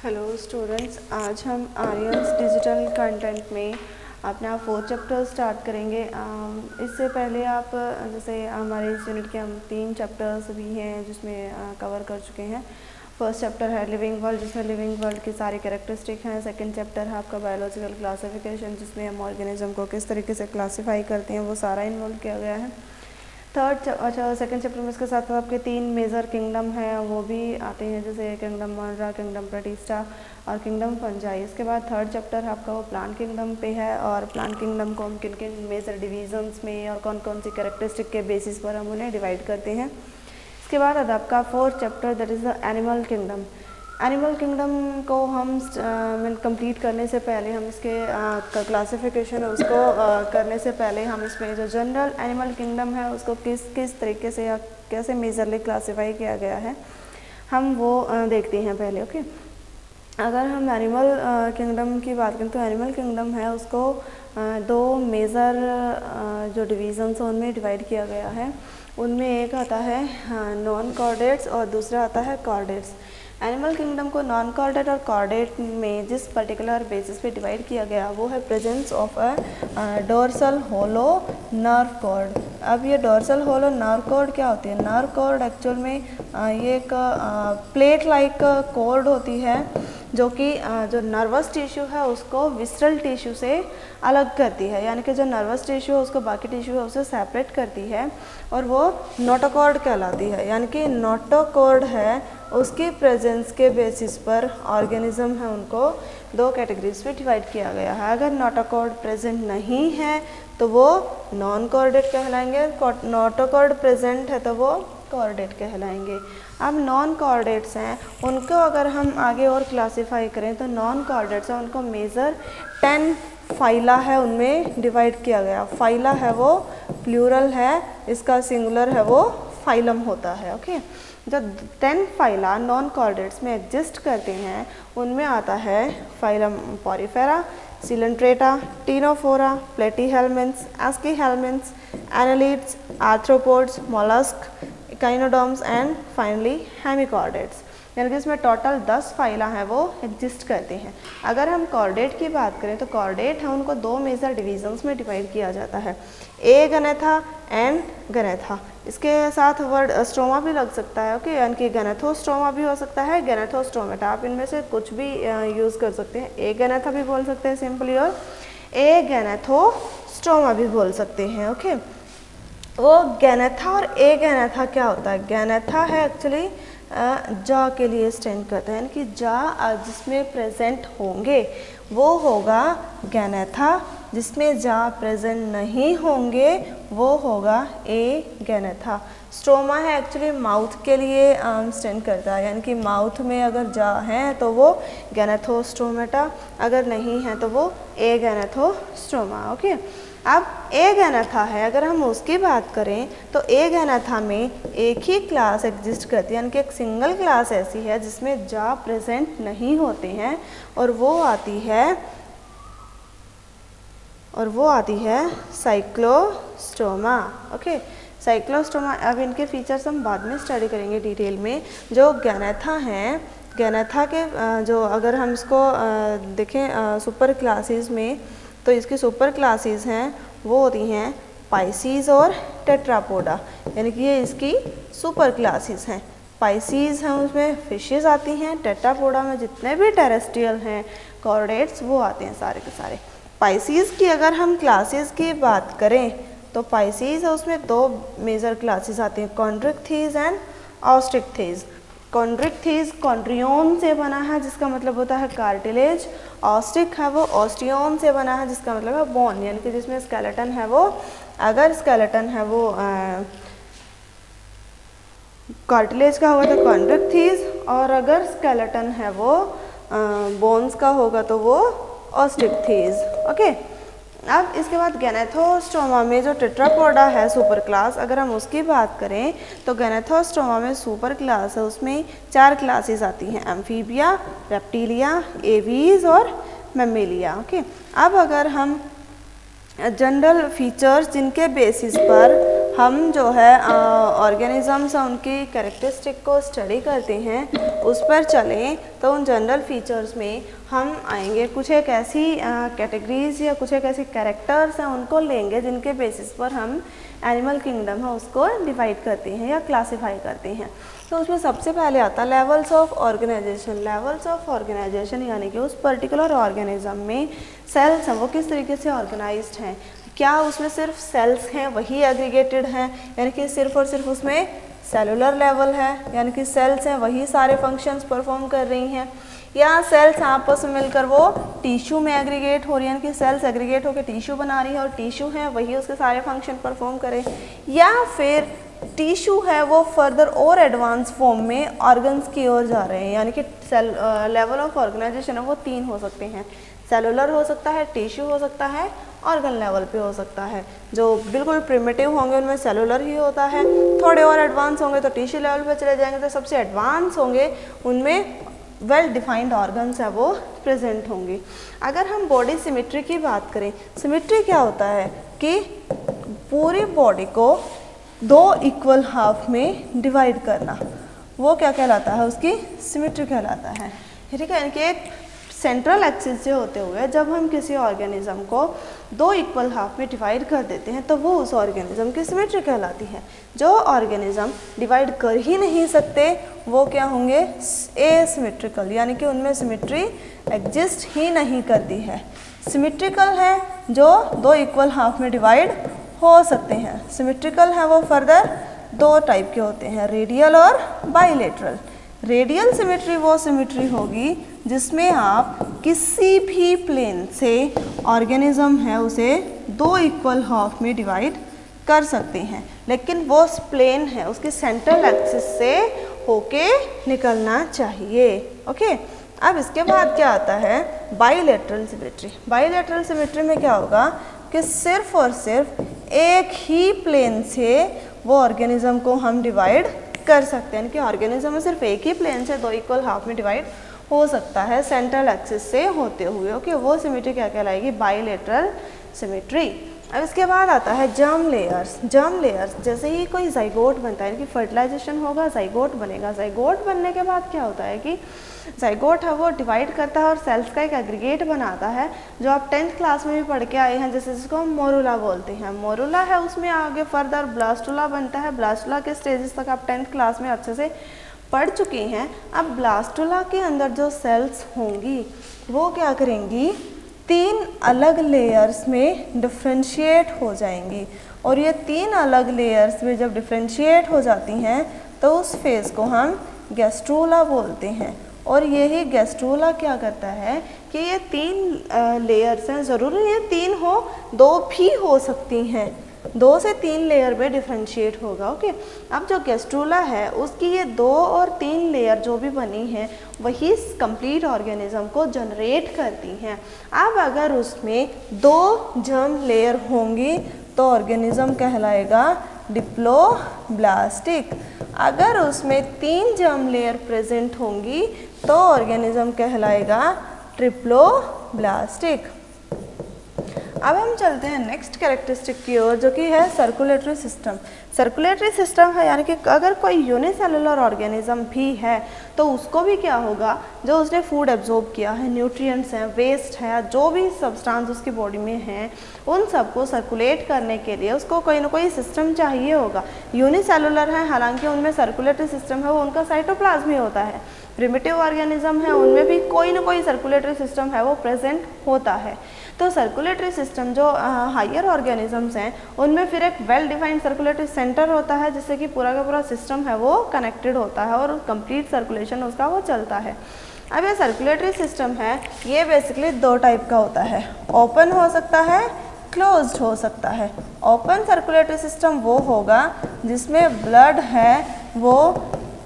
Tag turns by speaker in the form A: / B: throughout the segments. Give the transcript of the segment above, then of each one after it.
A: Hello students, आज हम Aryans digital content में अपना 4th चैप्टर स्टार्ट करेंगे। इससे पहले आप जैसे हमारे इस यूनिट के हम 3 चैप्टर्स भी हैं जिसमें कवर कर चुके हैं। फर्स्ट चैप्टर है लिविंग वर्ल्ड, जिसमें लिविंग वर्ल्ड की सारी कैरेक्टरिस्टिक हैं। सेकंड चैप्टर है आपका बायोलॉजिकल क्लासिफिकेशन, जिसमें हम ऑर्गेनिज्म को किस तरीके से क्लासीफाई करते हैं वो सारा इन्वॉल्व किया गया है। सेकंड चैप्टर में इसके साथ आपके 3 मेजर किंगडम हैं वो भी आते हैं, जैसे किंगडम मोनरा, किंगडम प्रोटिस्टा और किंगडम फंजाई। इसके बाद थर्ड चैप्टर आपका वो प्लांट किंगडम पे है, और प्लांट किंगडम को हम किन किन मेजर डिवीजन्स में और कौन कौन सी कैरेक्टरिस्टिक के बेसिस पर हम उन्हें डिवाइड करते हैं। इसके बाद आपका fourth chapter that is the animal kingdom. Animal kingdom को हम कंप्लीट करने से पहले हम इसके क्लासिफिकेशन उसको करने से पहले हम इसमें जो जनरल एनिमल किंगडम है उसको किस किस तरीके से या कैसे मेजरली क्लासीफाई किया गया है हम वो देखते हैं पहले। ओके, अगर हम एनिमल किंगडम की बात करें तो एनिमल किंगडम है उसको 2 मेजर जो डिवीजन्स हैं उनमें डिवाइड किया गया है। उनमें एक आता है नॉन कॉर्डेट्स और दूसरा आता है कॉर्डेट्स। एनिमल किंगडम को नॉन कॉर्डेट और कॉर्डेट में जिस पर्टिकुलर बेसिस पे डिवाइड किया गया वो है presence of a dorsal hollow nerve cord. अब ये डोर्सल होलो नर्व कॉर्ड क्या होती है? नर्व कॉर्ड एक्चुअल में ये एक प्लेट लाइक कॉर्ड होती है जो कि जो नर्वस टिश्यू है उसको विसरल टिश्यू से अलग करती है, यानी कि जो नर्वस टिश्यू है उसको बाकी टिश्यू है उससे सेपरेट करती है, और वो नोटोकॉर्ड कहलाती है। यानी कि नोटोकॉर्ड है उसकी प्रेजेंस के बेसिस पर ऑर्गेनिज्म है उनको 2 कैटेगरीज में डिवाइड किया गया है। अगर नोटोकॉर्ड प्रेजेंट नहीं है तो वो नॉन कॉर्डेट कहलाएंगे, नोटोकॉर्ड प्रेजेंट है तो वो कॉर्डेट कहलाएंगे। अब नॉन कॉर्डेट्स हैं उनको अगर हम आगे और क्लासीफाई करें तो नॉन कॉर्डेट्स हैं उनको मेजर 10 फाइला है उनमें डिवाइड किया गया। फाइला है वो प्लूरल है, इसका सिंगुलर है वो फाइलम होता है। ओके, जो 10 फाइला नॉन कॉर्डेट्स में एग्जिस्ट करते हैं उनमें आता है phylum Porifera, Coelenterata, Ctenophora, Platyhelminthes, Aschelminthes, annelids, arthropods, mollusc, echinoderms and finally hemichordates. यानी कि इसमें टोटल 10 फाइला हैं वो एग्जिस्ट करते हैं। अगर हम कॉर्डेट की बात करें तो कॉर्डेट है उनको 2 मेजर डिवीजन्स में डिवाइड किया जाता है, ए गनेथा एंड गनेथा। इसके साथ वर्ड स्ट्रोमा भी लग सकता है। ओके, यानी कि गनेथोस्ट्रोमा भी हो सकता है, गनेथोस्ट्रोमेटा, आप इनमें से कुछ भी यूज़ कर सकते हैं। ए गनेथा भी बोल सकते हैं सिंपली, और ए गनेथोस्ट्रोमा भी बोल सकते हैं। ओके, वो गैनेथा और ए गैनेथा क्या होता है? गैनेथा है एक्चुअली जॉ के लिए स्टैंड करता है, यानी कि जॉ जिसमें प्रेजेंट होंगे वो होगा गैनेथा, जिसमें जॉ प्रेजेंट नहीं होंगे वो होगा ए गैनेथा। स्ट्रोमा है एक्चुअली माउथ के लिए स्टैंड करता है, यानी कि माउथ में अगर जॉ है तो वो गैनेथोस्ट्रोमेटा, अगर नहीं है तो वो ए गैनेथोस्ट्रोमा। ओके, अब ए गैनेथा है अगर हम उसकी बात करें तो ए गैनेथा में एक ही क्लास एग्जिस्ट करती है, यानी कि एक सिंगल क्लास ऐसी है जिसमें जॉ प्रेजेंट नहीं होते हैं, और वो आती है साइक्लोस्टोमा। Okay, Cyclostoma. अब इनके फीचर्स हम बाद में स्टडी करेंगे डिटेल में। जो गैनेथा हैं, गैनेथा के जो अगर हम इसको देखें सुपर क्लासेस में तो इसकी सुपर क्लासेस हैं वो होती हैं पाइसीज और टेट्रापोडा, यानी कि ये इसकी सुपर क्लासेस हैं। पाइसीज हैं उसमें फिशेस आती हैं, टेट्रापोडा में जितने भी टेरेस्ट्रियल हैं कॉर्डेट्स वो आते हैं सारे के सारे। पाइसीज की अगर हम क्लासेस की बात करें तो पाइसीज है उसमें 2 मेजर क्लासेस आती हैं, कॉन्ड्रिक्थीज एंड ऑस्ट्रिक्थीज। कॉन्ड्रिक्थीज कॉन्ड्रियोन से बना है जिसका मतलब होता है कार्टिलेज, ऑस्टिक है वो ऑस्टियोन से बना है जिसका मतलब है बोन, यानी कि जिसमें स्केलेटन है वो, अगर स्केलेटन है वो कार्टिलेज का होगा तो कॉन्ड्रिक्थीज, और अगर स्केलेटन है वो बोन्स का होगा तो वो ऑस्टिक्थीज। ओके, अब इसके बाद गैनेथोस्ट्रोमा में जो टेट्रापोडा है सुपर क्लास, अगर हम उसकी बात करें तो गैनेथोस्ट्रोमा में सुपर क्लास है उसमें 4 क्लासेस आती हैं, एम्फीबिया, रेप्टिलिया, एवीज और मैमेलिया। ओके, अब अगर हम जनरल फीचर्स जिनके बेसिस पर हम जो है ऑर्गेनिजम्स उनकी कैरेक्टरिस्टिक को स्टडी करते हैं, उस पर चलें तो उन जनरल फीचर्स में हम आएंगे, कुछ एक ऐसी कैटेगरीज या कुछ एक ऐसी कैरेक्टर्स हैं उनको लेंगे जिनके बेसिस पर हम एनिमल किंगडम है उसको डिवाइड करते हैं या क्लासीफाई करते हैं। तो उसमें सबसे पहले आता है levels of organisation. Levels of organisation यानी कि उस पर्टिकुलर ऑर्गेनिज्म में सेल्स हैं वो किस तरीके से ऑर्गेनाइज्ड हैं, क्या उसमें सिर्फ सेल्स हैं वही एग्रीगेटेड हैं, यानी कि सिर्फ और सिर्फ उसमें सेलुलर लेवल है, यानी कि सेल्स हैं वही सारे फंक्शंस परफॉर्म कर रही हैं, या सेल्स आपस में मिलकर वो टिश्यू में एग्रीगेट हो रही है, यानी कि सेल्स एग्रीगेट होकर टिश्यू बना रही है और टिश्यू है वही उसके सारे फंक्शन परफॉर्म करे, या फिर टिश्यू है वो फर्दर और एडवांस फॉर्म में ऑर्गन्स की ओर जा रहे हैं। यानी कि लेवल ऑफ ऑर्गेनाइजेशन है वो 3 हो सकते हैं, सेलुलर हो सकता है, टिश्यू हो सकता है, ऑर्गन लेवल पे हो सकता है। जो बिल्कुल प्रिमिटिव होंगे उनमें सेलुलर ही होता है, थोड़े और एडवांस होंगे तो टिश्यू लेवल पे चले जाएंगे, तो सबसे एडवांस होंगे उनमें वेल डिफाइंड ऑर्गन्स है वो प्रेजेंट होंगे। अगर हम बॉडी सिमेट्री की बात करें, सिमेट्री क्या होता है कि पूरी बॉडी को 2 इक्वल हाफ में डिवाइड करना, वो क्या कहलाता है, उसकी सिमेट्री कहलाता है। ठीक है, यानी कि एक सेंट्रल एक्सिस से होते हुए जब हम किसी ऑर्गेनिज्म को 2 इक्वल हाफ में डिवाइड कर देते हैं तो वो उस ऑर्गेनिज्म की सिमेट्री कहलाती है। जो ऑर्गेनिज्म डिवाइड कर ही नहीं सकते वो क्या होंगे, एसिमेट्रिकल, यानी कि उनमें सिमेट्री एग्जिस्ट ही नहीं करती है। सिमेट्रिकल है जो 2 इक्वल हाफ में डिवाइड हो सकते हैं। सिमेट्रिकल है वो फर्दर 2 टाइप के होते हैं, रेडियल और बाइलेटरल। रेडियल सिमेट्री वो सिमेट्री होगी जिसमें आप किसी भी प्लेन से ऑर्गेनिज्म है उसे 2 इक्वल हाफ में डिवाइड कर सकते हैं, लेकिन वो प्लेन है उसकी सेंट्रल एक्सिस से होके निकलना चाहिए। ओके, अब इसके बाद क्या आता है, बाइलेटरल सिमेट्री। बाइलेटरल सिमेट्री में क्या होगा कि सिर्फ और सिर्फ एक ही प्लेन से वो ऑर्गेनिज्म को हम डिवाइड कर सकते हैं, कि ऑर्गेनिज्म में सिर्फ एक ही प्लेन से 2 इक्वल हाफ में डिवाइड हो सकता है सेंट्रल एक्सिस से होते हुए। ओके, वो सिमेट्री क्या कहलाएगी, बाइलेटरल सिमेट्री। अब इसके बाद आता है जर्म लेयर्स। जर्म लेयर्स, जैसे ही कोई जाइगोट बनता है, यानी कि फर्टिलाइजेशन होगा, जाइगोट बनेगा। जाइगोट बनने के बाद क्या होता है कि जाइगोट है वो डिवाइड करता है और सेल्स का एक एग्रीगेट बनाता है, जो आप 10th क्लास में भी पढ़ के आए हैं, जैसे जिसको हम मोरुला बोलते हैं। मोरुला है उसमें आगे फर्दर ब्लास्टुला बनता है। ब्लास्टुला के स्टेजेस तक आप 10th क्लास में अच्छे से पढ़ चुके हैं। अब ब्लास्टुला के अंदर जो सेल्स होंगी वो क्या करेंगी, 3 अलग लेयर्स में डिफ्रेंशिएट हो जाएंगी, और ये 3 अलग लेयर्स में जब डिफ्रेंशिएट हो जाती हैं तो उस फेज़ को हम गैस्ट्रोला बोलते हैं। और यही गैस्ट्रोला क्या करता है कि ये 3 लेयर्स हैं, ज़रूरी ये 3 हो, 2 भी हो सकती हैं, 2 से 3 लेयर में डिफ्रेंशिएट होगा। ओके, अब जो गैस्ट्रोला है उसकी ये 2 और 3 लेयर जो भी बनी हैं वही कंप्लीट ऑर्गेनिज्म को जनरेट करती हैं। अब अगर उसमें 2 जर्म लेयर होंगी तो ऑर्गेनिज्म कहलाएगा डिप्लोब्लास्टिक। अगर उसमें 3 जर्म लेयर प्रेजेंट होंगी तो ऑर्गेनिज्म कहलाएगा ट्रिप्लोब्लास्टिक। अब हम चलते हैं नेक्स्ट कैरेक्टरिस्टिक की ओर, जो कि है सर्कुलेटरी सिस्टम। सर्कुलेटरी सिस्टम है यानी कि अगर कोई यूनिसेलुलर ऑर्गेनिज्म भी है तो उसको भी क्या होगा, जो उसने फूड एब्जॉर्ब किया है, न्यूट्रिएंट्स हैं, वेस्ट है, जो भी सब्सटेंस उसकी बॉडी में हैं, उन सबको सर्कुलेट करने के लिए उसको कोई ना कोई सिस्टम चाहिए होगा। यूनिसेलुलर है, हालांकि उनमें सर्कुलेटरी सिस्टम है वो उनका साइटोप्लाज्म ही होता है। प्रिमिटिव ऑर्गेनिज्म है उनमें भी कोई ना कोई सर्कुलेटरी सिस्टम है वो प्रेजेंट होता है। तो सर्कुलेटरी सिस्टम जो हायर ऑर्गेनिजम्स हैं उनमें फिर एक वेल डिफाइंड सर्कुलेटरी सेंटर होता है, जिससे कि पूरा का पूरा सिस्टम है वो कनेक्टेड होता है और कंप्लीट सर्कुलेशन उसका वो चलता है। अब ये सर्कुलेटरी सिस्टम है ये बेसिकली 2 टाइप का होता है, ओपन हो सकता है, क्लोज्ड हो सकता है। ओपन सर्कुलेटरी सिस्टम वो होगा जिसमें ब्लड है वो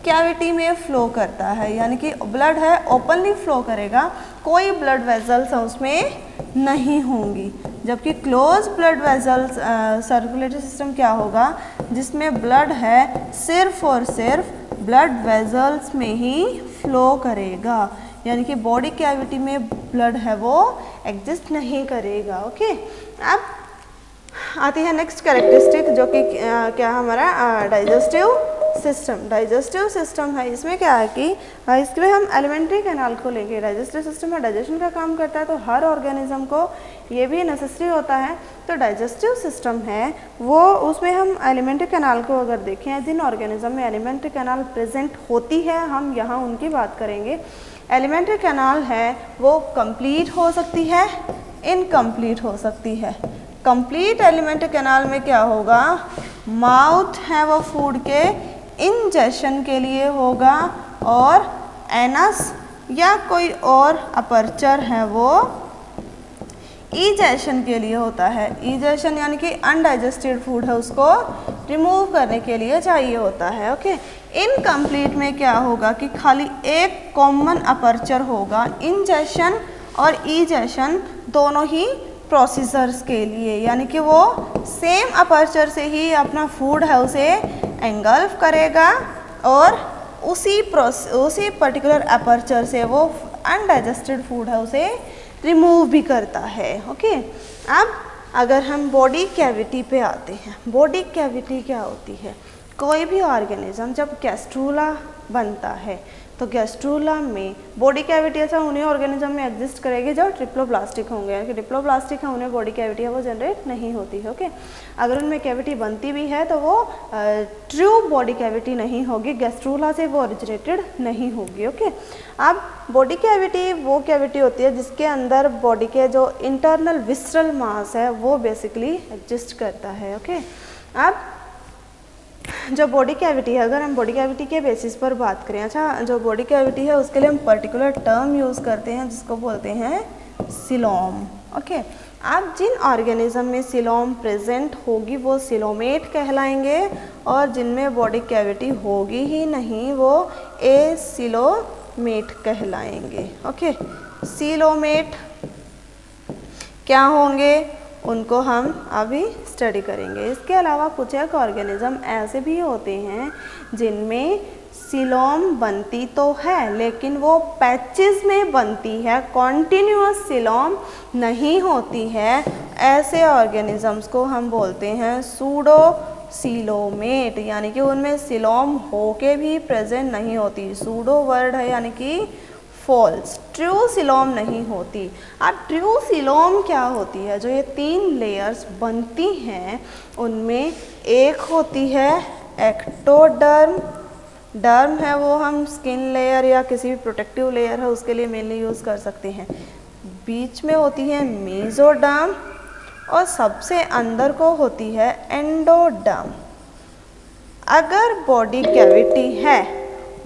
A: कैविटी में फ्लो करता है, यानी कि ब्लड है ओपनली फ्लो करेगा, कोई ब्लड वेजल्स उसमें नहीं होंगी। जबकि close blood vessels circulatory system क्या होगा, जिसमें ब्लड है सिर्फ और सिर्फ ब्लड वेजल्स में ही फ्लो करेगा, यानी कि बॉडी कैविटी में ब्लड है वो एग्जिस्ट नहीं करेगा। ओके, अब आती है नेक्स्ट कैरेक्टरिस्टिक, जो कि क्या हमारा डाइजेस्टिव सिस्टम। डाइजेस्टिव सिस्टम है, इसमें क्या है कि इसमें हम एलिमेंट्री कैनाल को लेंगे। डाइजेस्टिव सिस्टम में डाइजेशन का काम करता है, तो हर ऑर्गेनिज्म को ये भी नेसेसरी होता है। तो डाइजेस्टिव सिस्टम है वो, उसमें हम एलिमेंट्री कैनाल को अगर देखें, जिन ऑर्गेनिज्म में एलिमेंट्री कैनाल प्रेजेंट होती है, हम यहाँ उनकी बात करेंगे। एलिमेंट्री कैनाल है वो कंप्लीट हो सकती है, इनकम्प्लीट हो सकती है। कंप्लीट एलिमेंट्री कैनाल में क्या होगा, माउथ है वो फूड के इंजेशन के लिए होगा, और एनस या कोई और अपर्चर है वो इजेशन के लिए होता है। इजेशन यानी कि अनडाइजेस्टेड फूड है उसको रिमूव करने के लिए चाहिए होता है। ओके, इनकम्प्लीट में क्या होगा कि खाली एक कॉमन अपर्चर होगा, इंजेशन और इजेशन दोनों ही प्रोसीजर्स के लिए, यानी कि वो सेम अपर्चर से ही अपना फूड है उसे एंगल्फ करेगा और उसी पर्टिकुलर अपर्चर से वो अनडाइजेस्टेड फूड है उसे रिमूव भी करता है। ओके, अब अगर हम बॉडी कैविटी पे आते हैं, बॉडी कैविटी क्या होती है, कोई भी ऑर्गेनिज्म जब गैस्ट्रूला बनता है तो गैस्ट्रूला में बॉडी कैविटी ऐसा उन्हीं ऑर्गेनिज्म में एग्जिस्ट करेगी जो ट्रिप्लोप्लास्टिक होंगे, यानी कि डिप्लोप्लास्टिक है उन्हें बॉडी कैविटी है वो जनरेट नहीं होती है। ओके, अगर उनमें कैविटी बनती भी है तो वो ट्रू बॉडी कैविटी नहीं होगी, गैस्ट्रूला से वो ओरिजिनेटेड नहीं होगी। ओके, अब बॉडी कैविटी वो कैविटी होती है जिसके अंदर बॉडी के जो इंटरनल विसरल मास है वो बेसिकली एग्जिस्ट करता है। ओके, अब जो बॉडी कैविटी है, अगर हम बॉडी कैविटी के बेसिस पर बात करें, अच्छा जो बॉडी कैविटी है उसके लिए हम पर्टिकुलर टर्म यूज़ करते हैं जिसको बोलते हैं सिलोम। ओके, अब जिन ऑर्गेनिज्म में सिलोम प्रेजेंट होगी वो सिलोमेट कहलाएंगे, और जिनमें बॉडी कैविटी होगी ही नहीं वो एसिलोमेट कहलाएंगे। ओके, सिलोमेट क्या होंगे उनको हम अभी स्टडी करेंगे। इसके अलावा कुछ एक ऑर्गेनिज्म ऐसे भी होते हैं जिनमें सिलोम बनती तो है लेकिन वो पैचेस में बनती है, कॉन्टिन्यूअस सिलोम नहीं होती है। ऐसे ऑर्गेनिजम्स को हम बोलते हैं सूडो सिलोमेट, यानी कि उनमें सिलोम होके भी प्रेजेंट नहीं होती। सूडो वर्ड है यानी कि फॉल्स, ट्रू सिलोम नहीं होती। अब ट्रू सिलोम क्या होती है, जो ये 3 लेयर्स बनती हैं उनमें एक होती है एक्टोडर्म। डर्म है वो हम स्किन लेयर या किसी भी प्रोटेक्टिव लेयर है उसके लिए मेनली यूज़ कर सकते हैं। बीच में होती है मेसोडर्म और सबसे अंदर को होती है एंडोडर्म। अगर बॉडी कैविटी है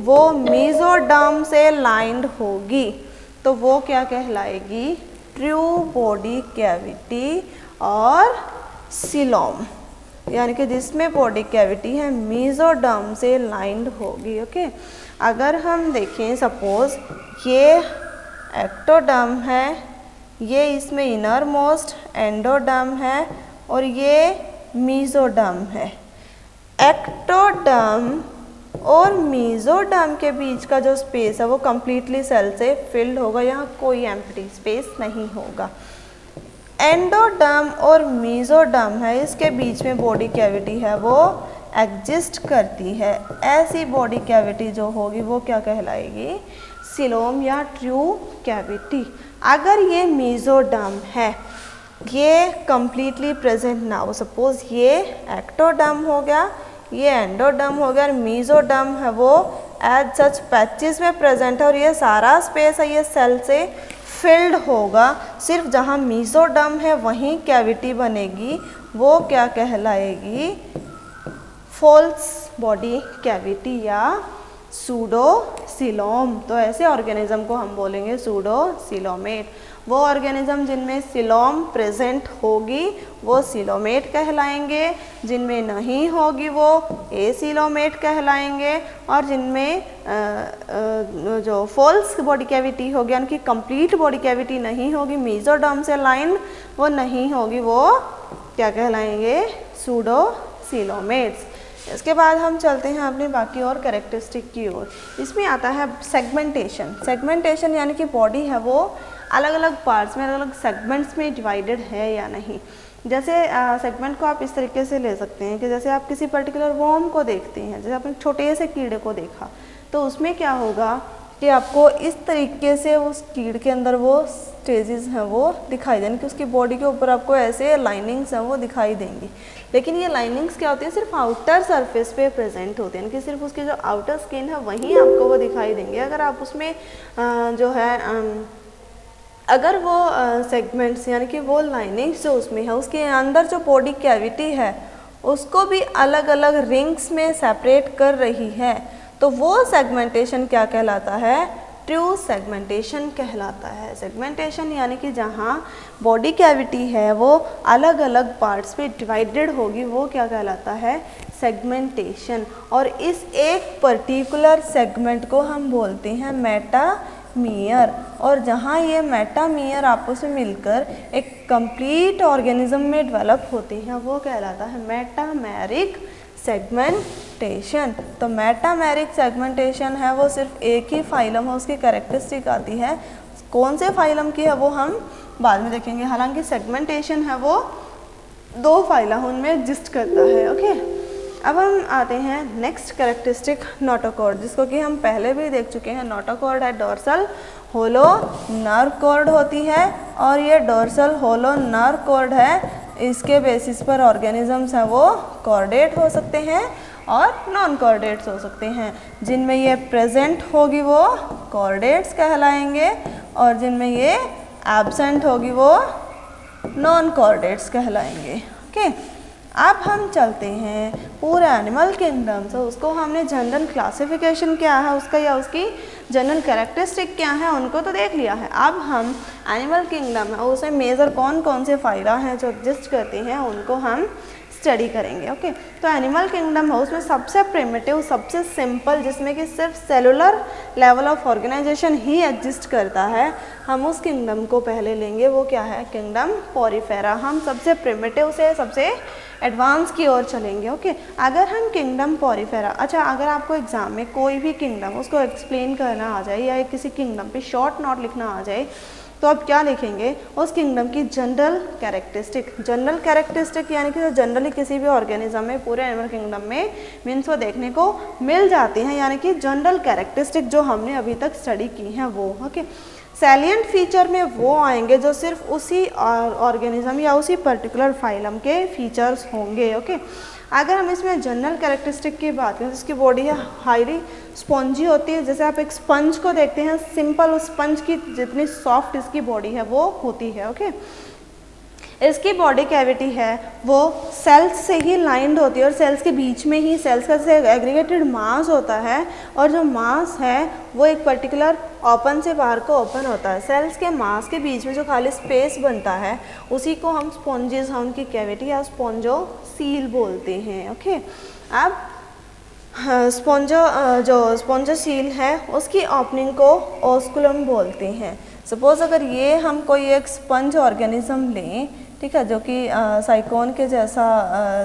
A: वो मेसोडर्म से लाइंड होगी तो वो क्या कहलाएगी, ट्रू बॉडी कैविटी और सिलोम, यानी कि जिसमें बॉडी कैविटी है मेसोडर्म से लाइंड होगी। ओके, अगर हम देखें सपोज ये एक्टोडर्म है, ये इसमें इनर मोस्ट एंडोडर्म है और ये मेसोडर्म है। एक्टोडर्म और मेसोडर्म के बीच का जो स्पेस है वो कम्प्लीटली सेल से फिल्ड होगा, यहाँ कोई एम्प्टी स्पेस नहीं होगा। एंडोडर्म और मेसोडर्म है, इसके बीच में बॉडी कैविटी है वो एग्जिस्ट करती है। ऐसी बॉडी कैविटी जो होगी वो क्या कहलाएगी, सिलोम या ट्रू कैविटी। अगर ये मेसोडर्म है, ये कम्प्लीटली प्रेजेंट ना हो, सपोज ये एक्टोडर्म हो गया, ये एंडोडर्म हो गया और मेसोडर्म है वो एज सच पैचेस में प्रेजेंट है और ये सारा स्पेस है ये सेल से फिल्ड होगा, सिर्फ जहाँ मेसोडर्म है वहीं कैविटी बनेगी, वो क्या कहलाएगी, फॉल्स बॉडी कैविटी या सूडो सिलोम। तो ऐसे ऑर्गेनिज्म को हम बोलेंगे सूडो सिलोमेट। वो ऑर्गेनिज्म जिनमें सिलोम प्रेजेंट होगी वो सिलोमेट कहलाएंगे, जिनमें नहीं होगी वो एसिलोमेट कहलाएंगे, और जिनमें जो फॉल्स बॉडी कैविटी होगी यानी कि कंप्लीट बॉडी कैविटी नहीं होगी, मेसोडर्म से लाइन वो नहीं होगी, वो क्या कहलाएंगे, सूडो सिलोमेट्स। इसके बाद हम चलते हैं अपने बाकी और कैरेक्टरिस्टिक की ओर। इसमें आता है सेगमेंटेशन। सेगमेंटेशन यानी कि बॉडी है वो अलग अलग पार्ट्स में, अलग अलग सेगमेंट्स में डिवाइडेड है या नहीं। जैसे सेगमेंट को आप इस तरीके से ले सकते हैं कि जैसे आप किसी पर्टिकुलर वर्म को देखते हैं, जैसे आपने छोटे से कीड़े को देखा, तो उसमें क्या होगा कि आपको इस तरीके से उस कीड़ के अंदर वो स्टेजेस हैं वो दिखाई देंगे कि उसकी बॉडी के ऊपर आपको ऐसे लाइनिंग्स हैं वो दिखाई देंगी। लेकिन ये लाइनिंग्स क्या होती है, सिर्फ आउटर सरफेस पे प्रेजेंट होते हैं, कि सिर्फ उसकी जो आउटर स्किन है वहीं आपको वो दिखाई देंगे। अगर आप उसमें जो है अगर वो सेगमेंट्स यानी कि वो लाइनिंग्स जो उसमें है उसके अंदर जो बॉडी कैविटी है उसको भी अलग अलग रिंग्स में सेपरेट कर रही है, तो वो सेगमेंटेशन क्या कहलाता है, ट्रू सेगमेंटेशन कहलाता है। सेगमेंटेशन यानी कि जहाँ बॉडी कैविटी है वो अलग अलग पार्ट्स पे डिवाइडेड होगी, वो क्या कहलाता है, सेगमेंटेशन। और इस एक पर्टिकुलर सेगमेंट को हम बोलते हैं मेटामियर, और जहाँ ये मेटामियर आपस में मिलकर एक कंप्लीट ऑर्गेनिज्म में डेवलप होते हैं वो कहलाता है मेटामेरिक सेगमेंटेशन। तो मेटामेरिक सेगमेंटेशन है वो सिर्फ एक ही फाइलम है, उसकी कैरेक्टरिस्टिक आती है, कौन से फाइलम की है वो हम बाद में देखेंगे। हालांकि सेगमेंटेशन है वो 2 फाइलम उनमें एग्जिस्ट करता है। ओके, अब हम आते हैं नेक्स्ट कैरेक्टरिस्टिक नोटोकॉर्ड, जिसको कि हम पहले भी देख चुके हैं। नोटोकॉर्ड है डोर्सल होलो नर्व कॉर्ड होती है, और ये डोर्सल होलो नर्व कॉर्ड है, इसके बेसिस पर ऑर्गेनिजम्स हैं वो कॉर्डेट हो सकते हैं और नॉन कॉर्डेट्स हो सकते हैं। जिनमें ये प्रेजेंट होगी वो कॉर्डेट्स कहलाएंगे, और जिनमें ये एब्सेंट होगी वो नॉन कॉर्डेट्स कहलाएंगे। ओके, अब हम चलते हैं पूरे एनिमल किंगडम से, उसको हमने जनरल क्लासिफिकेशन क्या है उसका या उसकी जनरल कैरेक्टरिस्टिक क्या है उनको तो देख लिया है। अब हम एनिमल किंगडम है उसमें मेजर कौन कौन से फाइला हैं जो एग्जिस्ट करते हैं उनको हम स्टडी करेंगे। ओके, तो एनिमल किंगडम है उसमें सबसे प्रिमिटिव, सबसे सिंपल, जिसमें कि सिर्फ सेलुलर लेवल ऑफ ऑर्गेनाइजेशन ही एग्जिस्ट करता है, हम उस किंगडम को पहले लेंगे। वो क्या है, किंगडम पोरीफेरा। हम सबसे प्रिमिटिव से सबसे एडवांस की ओर चलेंगे। ओके, अगर हम किंगडम पोरीफेरा, अच्छा अगर आपको एग्जाम में कोई भी किंगडम उसको एक्सप्लेन करना आ जाए या किसी किंगडम पे शॉर्ट नोट लिखना आ जाए, तो आप क्या लिखेंगे, उस किंगडम की जनरल कैरेक्टरिस्टिक। जनरल कैरेक्टरिस्टिक यानी कि जो जनरली किसी भी ऑर्गेनिज्म में, पूरे एनिमल किंगडम में मीन्स वो देखने को मिल जाती हैं, यानी कि जनरल कैरेक्टरिस्टिक जो हमने अभी तक स्टडी की हैं वो। ओके, सैलिएंट फीचर में वो आएंगे जो सिर्फ उसी ऑर्गेनिज्म या उसी पर्टिकुलर फाइलम के फीचर्स होंगे। ओके, अगर हम इसमें जनरल कैरेक्टरिस्टिक की बात करें, इसकी बॉडी है हाईली स्पॉन्जी होती है। जैसे आप एक स्पंज को देखते हैं, सिंपल उस स्पंज की जितनी सॉफ्ट इसकी बॉडी है वो होती है। ओके, इसकी बॉडी कैविटी है वो सेल्स से ही लाइंड होती है, और सेल्स के बीच में ही सेल्स का जैसे एग्रीगेटेड मास होता है, और जो मास है वो एक पर्टिकुलर ओपन से बाहर को ओपन होता है। सेल्स के मास के बीच में जो खाली स्पेस बनता है उसी को हम स्पॉन्जेस, हम उनकी कैविटी या स्पॉन्जोसील बोलते हैं। ओके, अब स्पॉन्जोसील है उसकी ओपनिंग को ओस्कुलम बोलते हैं। सपोज अगर ये हम कोई एक स्पंज ऑर्गेनिज्म लें, ठीक है, जो कि साइकोन के जैसा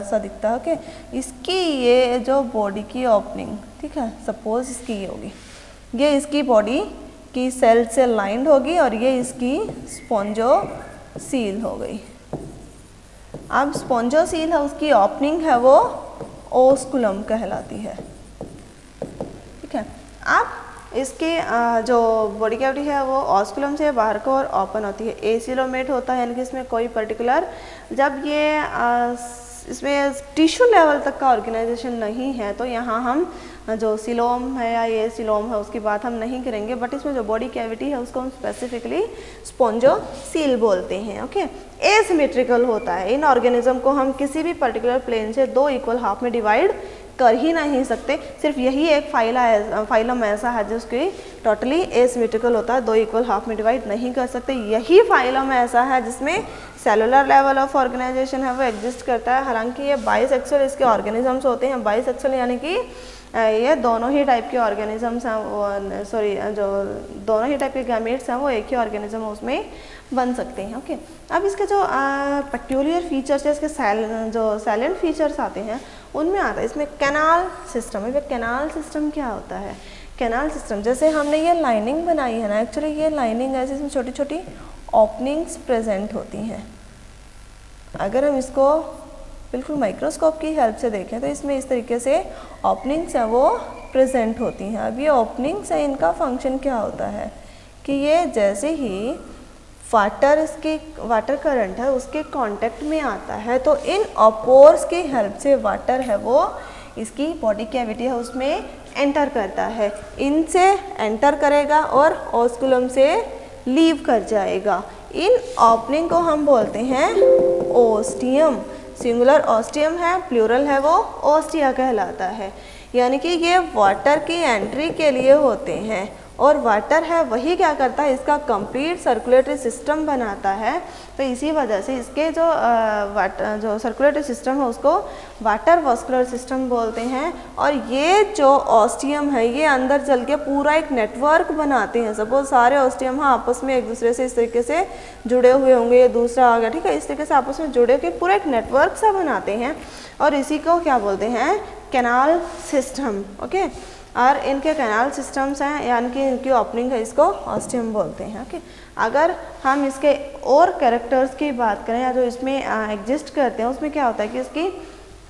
A: सा दिखता है। ओके, इसकी ये जो बॉडी की ओपनिंग, ठीक है, सपोज इसकी ये होगी, ये इसकी बॉडी की सेल से लाइंड होगी और ये इसकी स्पॉन्जोसील हो गई। अब स्पॉन्जोसील है उसकी ओपनिंग है वो ओस्कुलम कहलाती है। ठीक है, अब इसकी जो बॉडी कैविटी है वो ऑस्कुलम से बाहर को और ओपन होती है। एसिलोमेट होता है, यानी कि इसमें कोई पर्टिकुलर, जब ये इसमें टिश्यू लेवल तक का ऑर्गेनाइजेशन नहीं है तो यहाँ हम जो सिलोम है या ये सिलोम है उसकी बात हम नहीं करेंगे, बट इसमें जो बॉडी कैविटी है उसको हम स्पेसिफिकली स्पॉन्जोसील बोलते हैं। ओके, एसिमेट्रिकल होता है। इन ऑर्गेनिज्म को हम किसी भी पर्टिकुलर प्लेन से 2 इक्वल हाफ में डिवाइड कर ही नहीं सकते। सिर्फ यही एक फाइलम ऐसा है जिसकी टोटली एसिमेट्रिकल होता है, 2 इक्वल हाफ में डिवाइड नहीं कर सकते। यही फाइलम ऐसा है जिसमें सेलुलर लेवल ऑफ ऑर्गेनाइजेशन है वो एग्जिस्ट करता है। हालांकि ये बाइसेक्सुअल इसके ऑर्गेनिजम्स होते हैं। बाइसेक्सुअल यानी कि ये दोनों ही टाइप के ऑर्गेनिजम्स हैं, वो सॉरी जो दोनों ही टाइप के गैमेट्स हैं वो एक ही ऑर्गेनिज्म उसमें बन सकते हैं। ओके, अब इसके जो पेक्यूलियर फीचर्स है, इसके जो साइलेंट फीचर्स आते हैं उनमें आता है इसमें कैनाल सिस्टम है। कैनाल सिस्टम क्या होता है? कैनाल सिस्टम, जैसे हमने ये लाइनिंग बनाई है ना, एक्चुअली ये लाइनिंग है जिसमें छोटी छोटी ओपनिंग्स प्रेजेंट होती हैं। अगर हम इसको बिल्कुल माइक्रोस्कोप की हेल्प से देखें तो इसमें इस तरीके से ओपनिंग्स हैं वो प्रेजेंट होती हैं। अब ये ओपनिंग्स हैं, इनका फंक्शन क्या होता है कि ये जैसे ही वाटर करंट है उसके कांटेक्ट में आता है तो इन पोर्स की हेल्प से वाटर है वो इसकी बॉडी कैविटी है उसमें एंटर करता है, इनसे एंटर करेगा और ऑस्कुलम से लीव कर जाएगा। इन ओपनिंग को हम बोलते हैं ओस्टियम। सिंगुलर ओस्टियम है, प्लूरल है वो ओस्टिया कहलाता है। यानी कि ये वाटर की एंट्री के लिए होते हैं और वाटर है वही क्या करता है, इसका कंप्लीट सर्कुलेटरी सिस्टम बनाता है। तो इसी वजह से इसके जो सर्कुलेटरी सिस्टम है उसको वाटर वास्कुलर सिस्टम बोलते हैं। और ये जो ऑस्टियम है ये अंदर चल के पूरा एक नेटवर्क बनाते हैं। सपोज सारे ऑस्टियम हाँ आपस में एक दूसरे से इस तरीके से जुड़े हुए होंगे, ये दूसरा आ गया, ठीक है, इस तरीके से आपस में जुड़े के पूरा एक नेटवर्क सा बनाते हैं और इसी को क्या बोलते हैं, कैनाल सिस्टम। ओके, और इनके कैनाल सिस्टम्स हैं यानी कि इनकी ओपनिंग है इसको ऑस्टियम बोलते हैं। ओके, अगर हम इसके और कैरेक्टर्स की बात करें या जो इसमें एग्जिस्ट करते हैं उसमें क्या होता है कि इसकी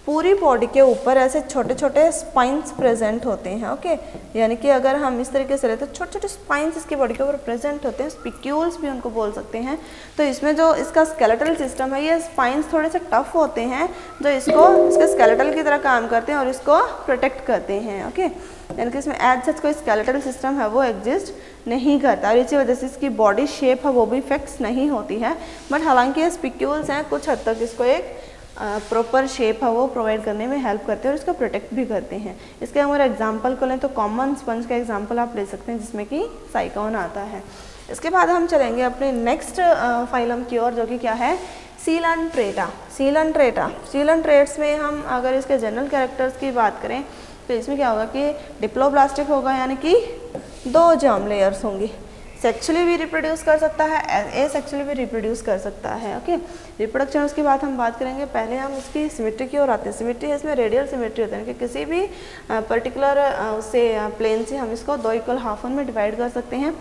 A: पूरी बॉडी के ऊपर ऐसे छोटे छोटे स्पाइंस प्रेजेंट होते हैं। ओके, यानी कि अगर हम इस तरीके से लेते हैं छोटे छोटे स्पाइंस इसकी बॉडी के ऊपर प्रेजेंट होते हैं, स्पिक्यूल्स भी उनको बोल सकते हैं। तो इसमें जो इसका स्केलेटल सिस्टम है ये स्पाइंस थोड़े से टफ होते हैं जो इसके स्केलेटल की तरह काम करते हैं और इसको प्रोटेक्ट करते हैं। ओके, यानी कि इसमें एज सच कोई स्केलेटल सिस्टम है वो एग्जिस्ट नहीं करता और इसी वजह से इसकी बॉडी शेप है वो भी फिक्स नहीं होती है। बट हालांकि ये स्पिक्यूल्स हैं कुछ हद तक इसको एक प्रॉपर शेप है वो प्रोवाइड करने में हेल्प करते हैं और इसको प्रोटेक्ट भी करते हैं। इसके अगर एग्जांपल को लें तो कॉमन स्पंज का एग्जांपल आप ले सकते हैं जिसमें कि साइकोन आता है। इसके बाद हम चलेंगे अपने नेक्स्ट फाइलम की ओर जो कि क्या है, सीलंट्रेटा। सीलंट्रेट्स में हम अगर इसके जनरल कैरेक्टर्स की बात करें तो इसमें क्या होगा कि डिप्लोब्लास्टिक होगा यानी कि 2 जर्म लेयर्स होंगी। सेक्सुअली भी रिप्रोड्यूस कर सकता है, एसेक्सुअली भी रिप्रोड्यूस कर सकता है। ओके, रिप्रोडक्शन उसकी बात करेंगे। पहले हम उसकी सिमेट्री की ओर आते हैं। सिमेट्री है इसमें रेडियल सिमेट्री होता है कि किसी भी पर्टिकुलर उससे प्लेन से हम इसको 2 इक्वल हाफन में डिवाइड कर सकते हैं।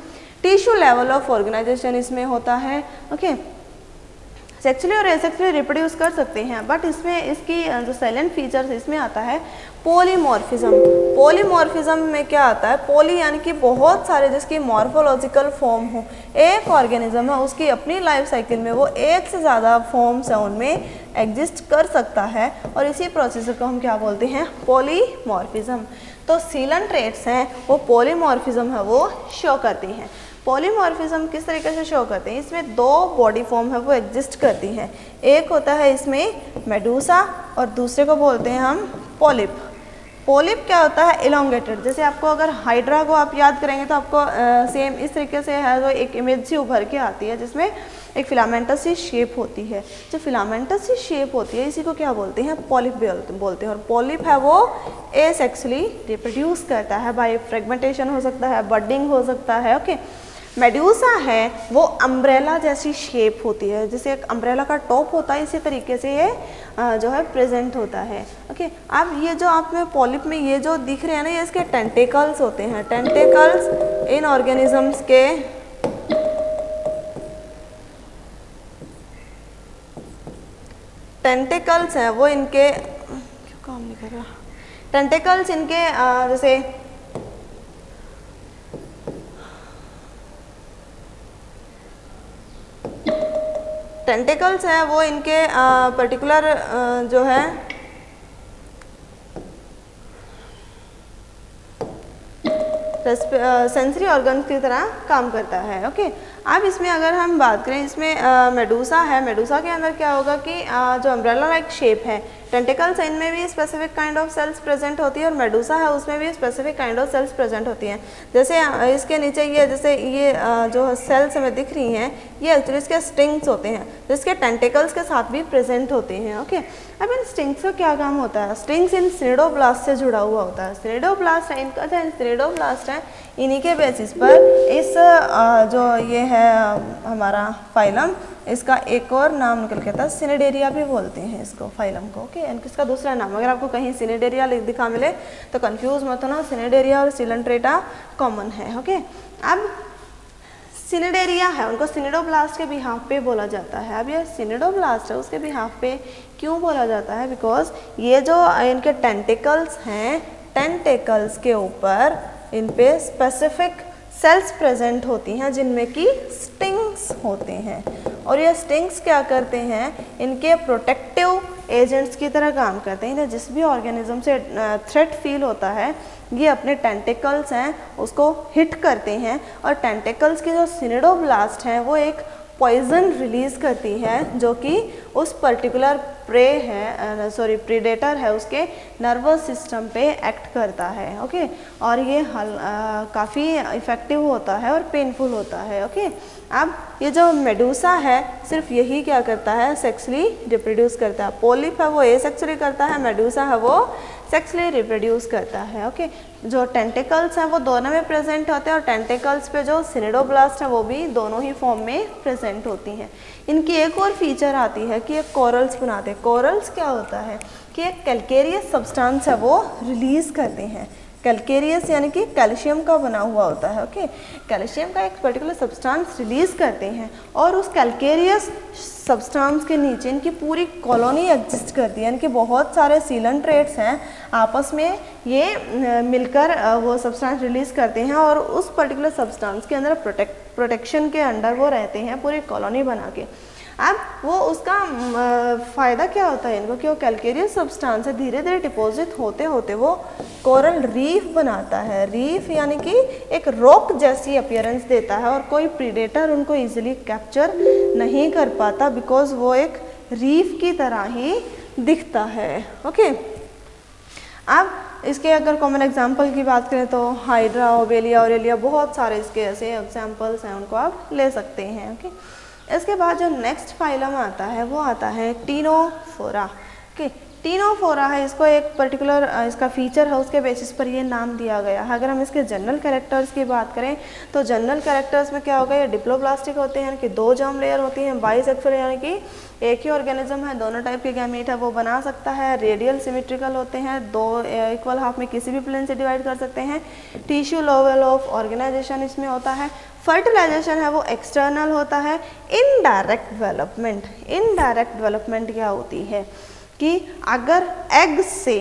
A: टिश्यू लेवल ऑफ ऑर्गेनाइजेशन इसमें होता है। ओके, सेक्सुअली और एसेक्सुअली रिप्रोड्यूस कर सकते हैं बट इसमें इसकी जो साइलेंट फीचर्स इसमें आता है पॉलीमॉर्फिज्म। पॉलीमॉर्फिज्म में क्या आता है, पॉली यानी कि बहुत सारे जिसकी मॉर्फोलॉजिकल फॉर्म हो। एक ऑर्गेनिज्म है उसकी अपनी लाइफ साइकिल में वो एक से ज़्यादा फॉर्म्स हैं उनमें एग्जिस्ट कर सकता है और इसी प्रोसेस को हम क्या बोलते हैं, पॉलीमॉर्फिज्म। तो सीलंट्रेट्स हैं वो पॉलीमॉर्फिज्म है वो शो करती हैं। पॉलीमॉर्फिज्म किस तरीके से शो करते हैं, इसमें 2 बॉडी फॉर्म है वो एग्जिस्ट करती हैं। एक होता है इसमें मेडूसा और दूसरे को बोलते हैं हम पॉलिप। पॉलिप क्या होता है, इलोंगेटेड। जैसे आपको अगर हाइड्रा को आप याद करेंगे तो आपको सेम इस तरीके से है जो एक इमेज सी उभर के आती है जिसमें एक फिलामेंटस सी शेप होती है। जो फिलामेंटस सी शेप होती है इसी को क्या बोलते हैं, पॉलिप बोलते हैं। और पॉलिप है वो एसेक्सुअली रिप्रोड्यूस करता है, बाय फ्रेगमेंटेशन हो सकता है, बडिंग हो सकता है। ओके, मेड्यूसा है वो अम्ब्रेला जैसी शेप होती है, जैसे एक अम्ब्रेला का टॉप होता है इसी तरीके से ये जो है प्रेजेंट होता है। ओके, अब ये जो आप में पॉलिप में ये जो दिख रहे हैं ना ये इसके टेंटेकल्स होते हैं। टेंटेकल्स इन ऑर्गेनिजम्स के टेंटेकल्स हैं वो इनके क्यों काम नहीं कर रहा, टेंटेकल्स इनके जैसे टेंटिकल्स हैं वो इनके पर्टिकुलर जो है सेंसरी ऑर्गन की तरह काम करता है। ओके, अब इसमें अगर हम बात करें इसमें मेडूसा है, मेडूसा के अंदर क्या होगा कि जो अम्ब्रेला लाइक शेप है, टेंटिकल्स इनमें भी specific kind of cells present होती है और मेडूसा है उसमें भी specific kind of cells present होती हैं। जैसे इसके नीचे ये जैसे ये जो सेल्स हमें दिख रही हैं ये एक्चुअली इसके स्टिंग्स होते हैं जिसके टेंटिकल्स के साथ भी प्रेजेंट होते हैं। ओके, अब इन स्टिंग्स का क्या काम होता है, स्टिंग्स इन सिनेडोब्लास्ट से जुड़ा हुआ होता है। सिनेडोब्लास्ट है इनका जो सिनेडोब्लास्ट है इन्हीं के बेसिस पर इस जो ये है हमारा फाइलम इसका एक और नाम निकल के आता है, सिनेडेरिया भी बोलते हैं इसको फाइलम को। ओके, इसका दूसरा नाम अगर आपको कहीं सिनेडेरिया दिखा मिले तो कंफ्यूज मत होना, सिनेडेरिया और सीलंट्रेटा कॉमन है। ओके, अब सिनिडेरिया है उनको सिनिडोब्लास्ट के बिहाफ पे बोला जाता है। अब ये सिनिडोब्लास्ट है उसके बिहाफ पे क्यों बोला जाता है? बिकॉज ये जो इनके टेंटिकल्स हैं, टेंटिकल्स के ऊपर इन पे स्पेसिफिक सेल्स प्रेजेंट होती हैं जिनमें कि स्टिंग्स होते हैं, और ये स्टिंग्स क्या करते हैं, इनके प्रोटेक्टिव एजेंट्स की तरह काम करते हैं। जिस भी ऑर्गेनिज्म से थ्रेट फील होता है ये अपने टेंटिकल्स हैं उसको हिट करते हैं, और टेंटिकल्स की जो सिनिडोब्लास्ट हैं वो एक पॉइजन रिलीज़ करती है जो कि उस पर्टिकुलर प्रीडेटर है उसके नर्वस सिस्टम पे एक्ट करता है। ओके, और ये काफ़ी इफ़ेक्टिव होता है और पेनफुल होता है। ओके, अब ये जो मेडूसा है सिर्फ यही क्या करता है, सेक्सुअली रिप्रोड्यूस करता है। पोलिप है वो एसेक्सुअली करता है, मेडूसा है वो सेक्सुअली रिप्रोड्यूस करता है। ओके, जो टेंटिकल्स हैं वो दोनों में प्रेजेंट होते हैं, और टेंटिकल्स पे जो सिनिडोब्लास्ट है वो भी दोनों ही फॉर्म में प्रेजेंट होती हैं। इनकी एक और फीचर आती है कि ये कोरल्स बनाते हैं। कोरल्स क्या होता है कि एक कैल्केरियस सब्सटेंस है वो रिलीज़ करते हैं। कैल्केरियस यानी कि कैल्शियम का बना हुआ होता है। ओके, कैल्शियम का एक पर्टिकुलर सब्सटेंस रिलीज़ करते हैं, और उस कैल्केरियस सब्सटेंस के नीचे इनकी पूरी कॉलोनी एग्जिस्ट करती है। इनके बहुत सारे सीलेंट्रेट्स हैं, आपस में ये मिलकर वो सब्सटेंस रिलीज़ करते हैं, और उस पर्टिकुलर सब्सटेंस के अंदर प्रोटेक्शन के अंडर वो रहते हैं पूरी कॉलोनी बना के। अब वो उसका फ़ायदा क्या होता है इनको कि वो कैल्केरियस सब्सटेंस है धीरे धीरे डिपॉजिट होते होते वो कोरल रीफ बनाता है। रीफ यानी कि एक रॉक जैसी अपीयरेंस देता है, और कोई प्रीडेटर उनको इजीली कैप्चर नहीं कर पाता बिकॉज वो एक रीफ की तरह ही दिखता है। ओके, अब इसके अगर कॉमन एग्जाम्पल की बात करें तो हाइड्रा, ओबेलिया, ऑरेलिया, बहुत सारे इसके ऐसे एग्जाम्पल्स हैं, उनको आप ले सकते हैं। ओके, इसके बाद जो नेक्स्ट फाइलम आता है वो आता है टीनोफोरा। ओके, टीनोफोरा है, इसको एक पर्टिकुलर इसका फीचर है उसके बेसिस पर ये नाम दिया गया है। अगर हम इसके जनरल कैरेक्टर्स की बात करें तो जनरल कैरेक्टर्स में क्या होगा, ये डिप्लोब्लास्टिक होते हैं यानी कि 2 जर्म लेयर होती हैं, बाइसेक्सुअल यानी कि एक ही ऑर्गेनिज्म है, दोनों टाइप के गैमीट है वो बना सकता है, रेडियल सिमेट्रिकल होते हैं, 2 इक्वल हाफ में किसी भी प्लेन से डिवाइड कर सकते हैं, टिश्यू लेवल ऑफ ऑर्गेनाइजेशन इसमें होता है, फर्टिलाइजेशन है वो एक्सटर्नल होता है। इनडायरेक्ट डेवलपमेंट क्या होती है कि अगर एग से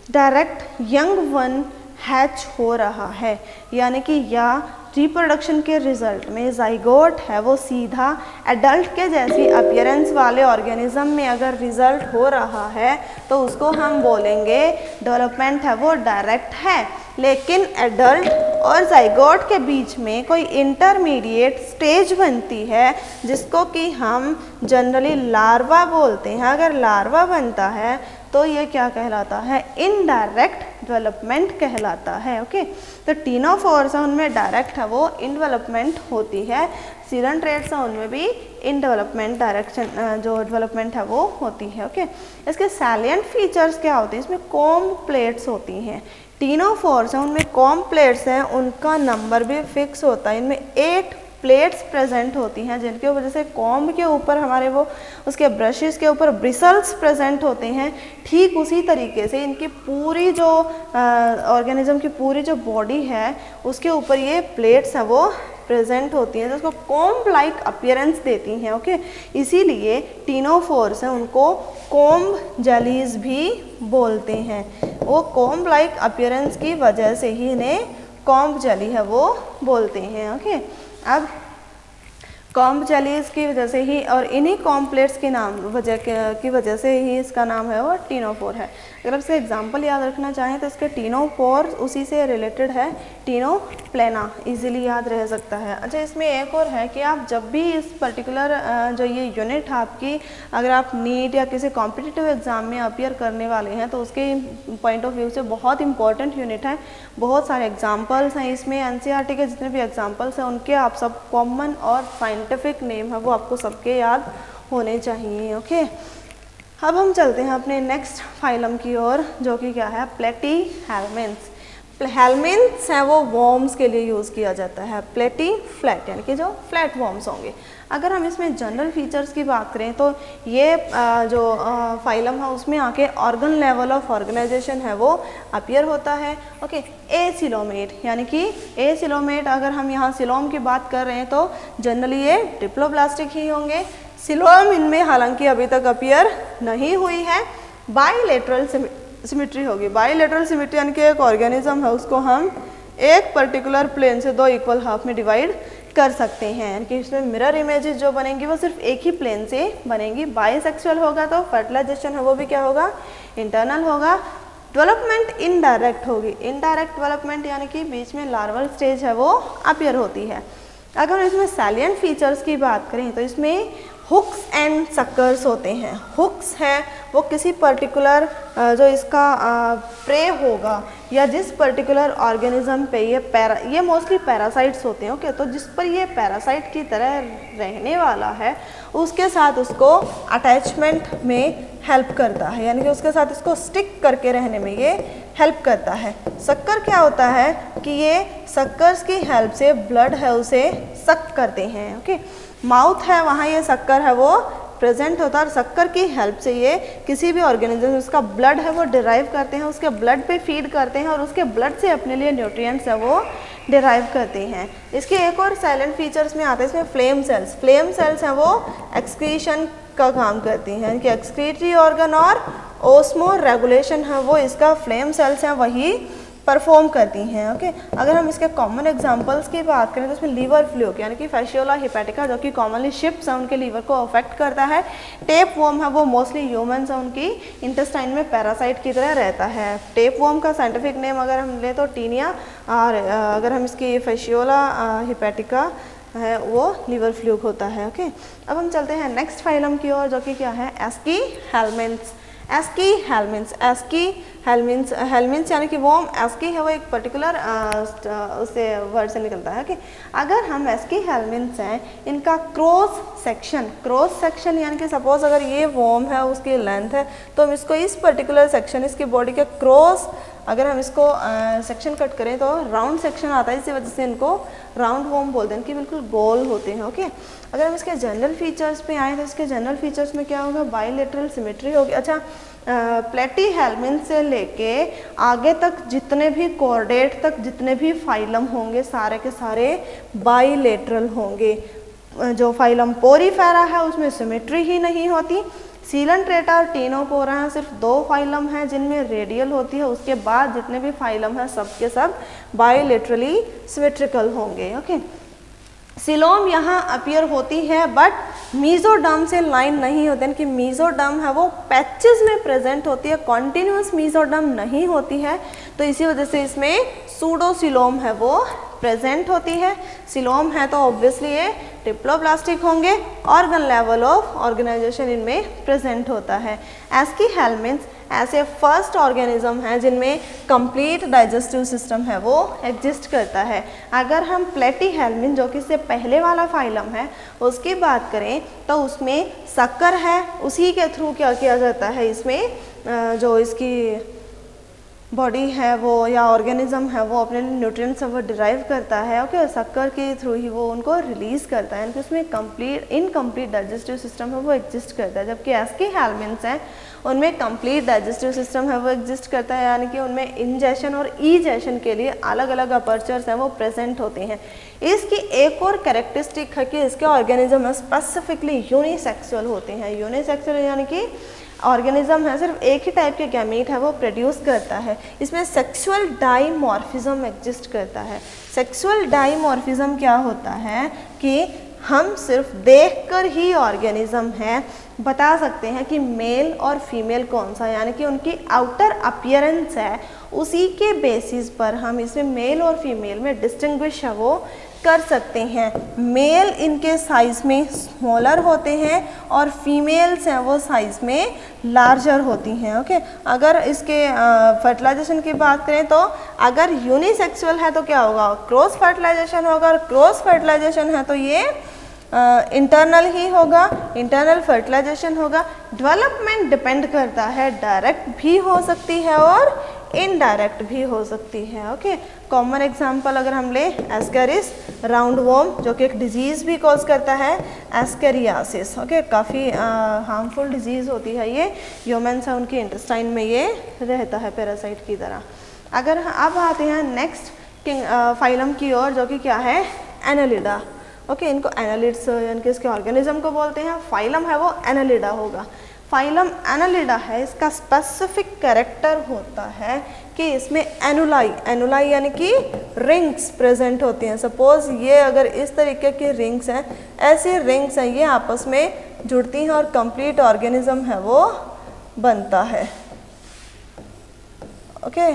A: डायरेक्ट यंग वन हैच हो रहा है, यानी कि या रिप्रोडक्शन के रिजल्ट में जाइगोट है वो सीधा एडल्ट के जैसी अपीयरेंस वाले ऑर्गेनिज्म में अगर रिजल्ट हो रहा है तो उसको हम बोलेंगे डेवलपमेंट है वो डायरेक्ट है। लेकिन एडल्ट और जाइगोट के बीच में कोई इंटरमीडिएट स्टेज बनती है जिसको कि हम जनरली लार्वा बोलते हैं। अगर लार्वा बनता है तो ये क्या कहलाता है, इनडायरेक्ट डेवलपमेंट कहलाता है। ओके, तो टीनोफोर्स है उनमें डायरेक्ट है वो इन डेवलपमेंट होती है, सीलेंट्रेट्स है उनमें भी इन डेवलपमेंट डायरेक्शन जो डेवलपमेंट है वो होती है। ओके, इसके सैलिएंट फीचर्स क्या होते हैं, इसमें कॉम्ब प्लेट्स होती हैं। टीनोफोर्स हैं उनमें कॉम्ब प्लेट्स हैं, उनका नंबर भी फिक्स होता है, इनमें 8 प्लेट्स प्रेजेंट होती हैं जिनकी वजह से कॉम्ब के ऊपर हमारे वो उसके ब्रशेस के ऊपर ब्रिसल्स प्रेजेंट होते हैं। ठीक उसी तरीके से इनकी पूरी जो ऑर्गेनिज्म की पूरी जो बॉडी है उसके ऊपर ये प्लेट्स हैं वो प्रेजेंट होती हैं जो उसको कॉम्ब लाइक अपीयरेंस देती हैं। ओके, इसीलिए टीनोफोर्स हैं उनको कॉम्ब जेलीज भी बोलते हैं। वो कॉम्ब लाइक अपीयरेंस की वजह से ही इन्हें कॉम्ब जेली है वो बोलते हैं। ओके, अब कॉम्ब जेलीज की वजह से ही और इन्हीं कॉम्ब प्लेट्स की वजह से ही इसका नाम है वो टीनोफोर है। अगर आप इसका एग्जाम्पल याद रखना चाहें तो इसके टीनोफोर उसी से रिलेटेड है, टीनोप्लेना इजीली याद रह सकता है। अच्छा, इसमें एक और है कि आप जब भी इस पर्टिकुलर जो ये यूनिट आपकी अगर आप नीट या किसी कॉम्पिटिटिव एग्ज़ाम में अपीयर करने वाले हैं तो उसके पॉइंट ऑफ व्यू से बहुत इंपॉर्टेंट यूनिट है। बहुत सारे एग्जाम्पल्स हैं इसमें, एनसीईआरटी के जितने भी एग्जाम्पल्स हैं उनके आप सब कॉमन और साइंटिफिक नेम है वो आपको सबके याद होने चाहिए। ओके, अब हम चलते हैं अपने नेक्स्ट फाइलम की ओर जो कि क्या है, प्लेटीहेलमिन्थ्स। हेलमिन्थ्स हैं वो वॉर्म्स के लिए यूज़ किया जाता है, प्लेटी फ्लैट यानी कि जो फ्लैट वॉर्म्स होंगे। अगर हम इसमें जनरल फीचर्स की बात करें तो ये जो फाइलम है उसमें आके ऑर्गन लेवल ऑफ ऑर्गेनाइजेशन है वो अपीयर होता है। ओके, एसिलोमेट यानी कि एसिलोमेट, अगर हम यहाँ सिलोम की बात कर रहे हैं तो जनरली ये डिप्लोब्लास्टिक ही होंगे। सिलोम इनमें हालांकि अभी तक अपीयर नहीं हुई है। बाइलेटरल सिमेट्री होगी। बाइलेटरल सिमेट्री यानी कि एक ऑर्गेनिज्म है उसको हम एक पर्टिकुलर प्लेन से दो इक्वल हाफ में डिवाइड कर सकते हैं, यानी कि इसमें मिरर इमेजेस जो बनेंगी वो सिर्फ एक ही प्लेन से बनेंगी। बाइसेक्सुअल होगा तो फर्टिलाइजेशन है वो भी क्या होगा, इंटरनल होगा। डेवलपमेंट इनडायरेक्ट होगी। इनडायरेक्ट डेवलपमेंट यानी कि बीच में लार्वल स्टेज है वो अपीयर होती है। अगर इसमें सैलिएंट फीचर्स की बात करें तो इसमें हुक्स एंड सक्कर्स होते हैं। हुक्स है वो किसी पर्टिकुलर जो इसका प्रे होगा या जिस पर्टिकुलर ऑर्गेनिज्म पे ये मोस्टली पैरासाइट्स होते हैं। ओके, तो जिस पर ये पैरासाइट की तरह रहने वाला है उसके साथ उसको अटैचमेंट में हेल्प करता है, यानी कि उसके साथ इसको स्टिक करके रहने में ये हेल्प करता है। शक्कर क्या होता है कि ये शक्कर्स की हेल्प से ब्लड है उसे सक करते हैं। ओके, माउथ है वहाँ ये शक्कर है वो प्रेजेंट होता है और शक्कर की हेल्प से ये किसी भी ऑर्गेनिज्म उसका ब्लड है वो डिराइव करते हैं, उसके ब्लड पे फीड करते हैं और उसके ब्लड से अपने लिए न्यूट्रिएंट्स है वो डिराइव करते हैं। इसके एक और साइलेंट फीचर्स में आते हैं इसमें फ्लेम सेल्स। फ्लेम सेल्स हैं वो एक्सक्रीशन का काम करती हैं, यानी कि एक्सक्रीटरी ऑर्गन और ओस्मो रेगुलेशन है वो इसका फ्लेम सेल्स हैं वही परफॉर्म करती हैं। ओके, अगर हम इसके कॉमन एग्जांपल्स की बात करें तो इसमें लीवर फ्लूक यानी कि फैशियोला हिपैटिका जो कि कॉमनली शिप्स हैं उनके लीवर को अफेक्ट करता है। टेप वॉर्म है वो मोस्टली ह्यूमंस हैं उनकी इंटेस्टाइन में पैरासाइट की तरह रहता है। टेप वॉर्म का साइंटिफिक नेम अगर हम लें तो टीनिया, और अगर हम इसकी फैशियोला हिपैटिका है वो लीवर फ्लूक होता है। ओके, अब हम चलते हैं नेक्स्ट फाइलम की ओर जो कि क्या है, ASCII helminths. ASCII helminths, ASCII helminths यानी कि वॉर्म एस्की है वो एक पर्टिकुलर उससे वर्ड से निकलता है कि अगर हम एस्की हेलमिन्थ्स हैं इनका क्रॉस सेक्शन यानी कि सपोज अगर ये वॉर्म है उसकी लेंथ है तो हम इसको इस पर्टिकुलर सेक्शन इसकी बॉडी के क्रॉस अगर हम इसको सेक्शन कट करें तो राउंड सेक्शन आता है, इसी वजह से इनको राउंड वॉर्म बोलते हैं, इनकी बिल्कुल गोल होते हैं। ओके, अगर हम इसके जनरल फीचर्स पे आए तो इसके जनरल फीचर्स में क्या होगा, बाइलेटरल सिमेट्री होगी। अच्छा, प्लेटी हेलमिन्थ से लेके आगे तक जितने भी कॉर्डेट तक जितने भी फाइलम होंगे सारे के सारे बाइलेटरल होंगे। जो फाइलम पोरीफेरा है उसमें सिमेट्री ही नहीं होती। सीलेंट्रेटा और टीनोपोरा हैं सिर्फ दो फाइलम हैं जिनमें रेडियल होती है, उसके बाद जितने भी फाइलम हैं सब के सब बाइलेटरली सिमेट्रिकल होंगे। ओके, सिलोम यहाँ अपीयर होती है बट मीजोडर्म से लाइन नहीं होते, यानी कि मीजोडर्म है वो पैचेस में प्रेजेंट होती है, कॉन्टिन्यूस मीजोडर्म नहीं होती है, तो इसी वजह से इसमें सूडोसिलोम है वो प्रेजेंट होती है। सिलोम है तो ऑब्वियसली ये डिप्लोब्लास्टिक होंगे, ऑर्गन लेवल ऑफ ऑर्गेनाइजेशन इनमें प्रेजेंट होता है। एस्की हेलमिन्थ्स ऐसे फर्स्ट ऑर्गेनिज्म हैं जिनमें कंप्लीट डाइजेस्टिव सिस्टम है वो एग्जिस्ट करता है। अगर हम प्लेटी हेलमिन्थ जो कि इससे पहले वाला फाइलम है उसकी बात करें तो उसमें शक्कर है, उसी के थ्रू क्या किया जाता है, इसमें जो इसकी बॉडी है वो या ऑर्गेनिज्म है वो अपने न्यूट्रिएंट्स से वो डिराइव करता है। ओके, शक्कर के थ्रू ही वो उनको रिलीज़ करता है, यानी कि उसमें इनकम्प्लीट डाइजेस्टिव सिस्टम है वो एग्जिस्ट करता है। जबकि एस्की हेलमिन्थ्स हैं उनमें कंप्लीट डाइजेस्टिव सिस्टम है वो एग्जिस्ट करता है, यानी कि उनमें इंजेशन और ईजेशन के लिए अलग अलग अपर्चर्स हैं वो प्रेजेंट होते हैं। इसकी एक और कैरेक्टरिस्टिक है कि इसके ऑर्गेनिज्म स्पेसिफिकली यूनिसेक्सुअल होते हैं। यूनिसेक्सुअल यानी कि ऑर्गेनिज्म है सिर्फ एक ही टाइप के गैमीट है वो प्रोड्यूस करता है। इसमें सेक्सुअल डाइमॉर्फिज्म एग्जिस्ट करता है। सेक्सुअल डाइमॉर्फिज्म क्या होता है कि हम सिर्फ देखकर ही ऑर्गेनिज्म है बता सकते हैं कि मेल और फीमेल कौन सा, यानी कि उनकी आउटर अपीयरेंस है उसी के बेसिस पर हम इसमें मेल और फीमेल में डिस्टिंग्विश है वो कर सकते हैं। मेल इनके साइज में स्मॉलर होते हैं और फीमेल्स हैं वो साइज में लार्जर होती हैं। ओके, अगर इसके फर्टिलाइजेशन की बात करें तो अगर यूनिसेक्सुअल है तो क्या होगा, क्रॉस फर्टिलाइजेशन होगा, और क्रॉस फर्टिलाइजेशन है तो ये इंटरनल ही होगा, इंटरनल फर्टिलाइजेशन होगा। डेवलपमेंट डिपेंड करता है, डायरेक्ट भी हो सकती है और इनडायरेक्ट भी हो सकती है। ओके, कॉमन एग्जांपल अगर हम ले एस्केरिस राउंड वॉर्म जो कि एक डिजीज़ भी कॉज करता है, एस्केरियासिस। ओके, काफ़ी हार्मफुल डिजीज़ होती है ये, ह्यूमन्स है उनके इंटेस्टाइन में ये रहता है पैरासाइट की तरह। अगर अब आते हैं नेक्स्ट फाइलम की ओर जो कि क्या है, एनालिडा। ओके, इनको एनालिड्स यानी कि इसके ऑर्गेनिज्म को बोलते हैं, फाइलम है वो एनालिडा होगा। फाइलम एनालिडा है, इसका स्पेसिफिक कैरेक्टर होता है कि इसमें एनुलाई, एनुलाई यानी कि रिंग्स प्रेजेंट होती हैं। सपोज ये अगर इस तरीके की रिंग्स हैं, ऐसी रिंग्स हैं, ये आपस में जुड़ती हैं और कंप्लीट ऑर्गेनिज्म है वो बनता है। ओके,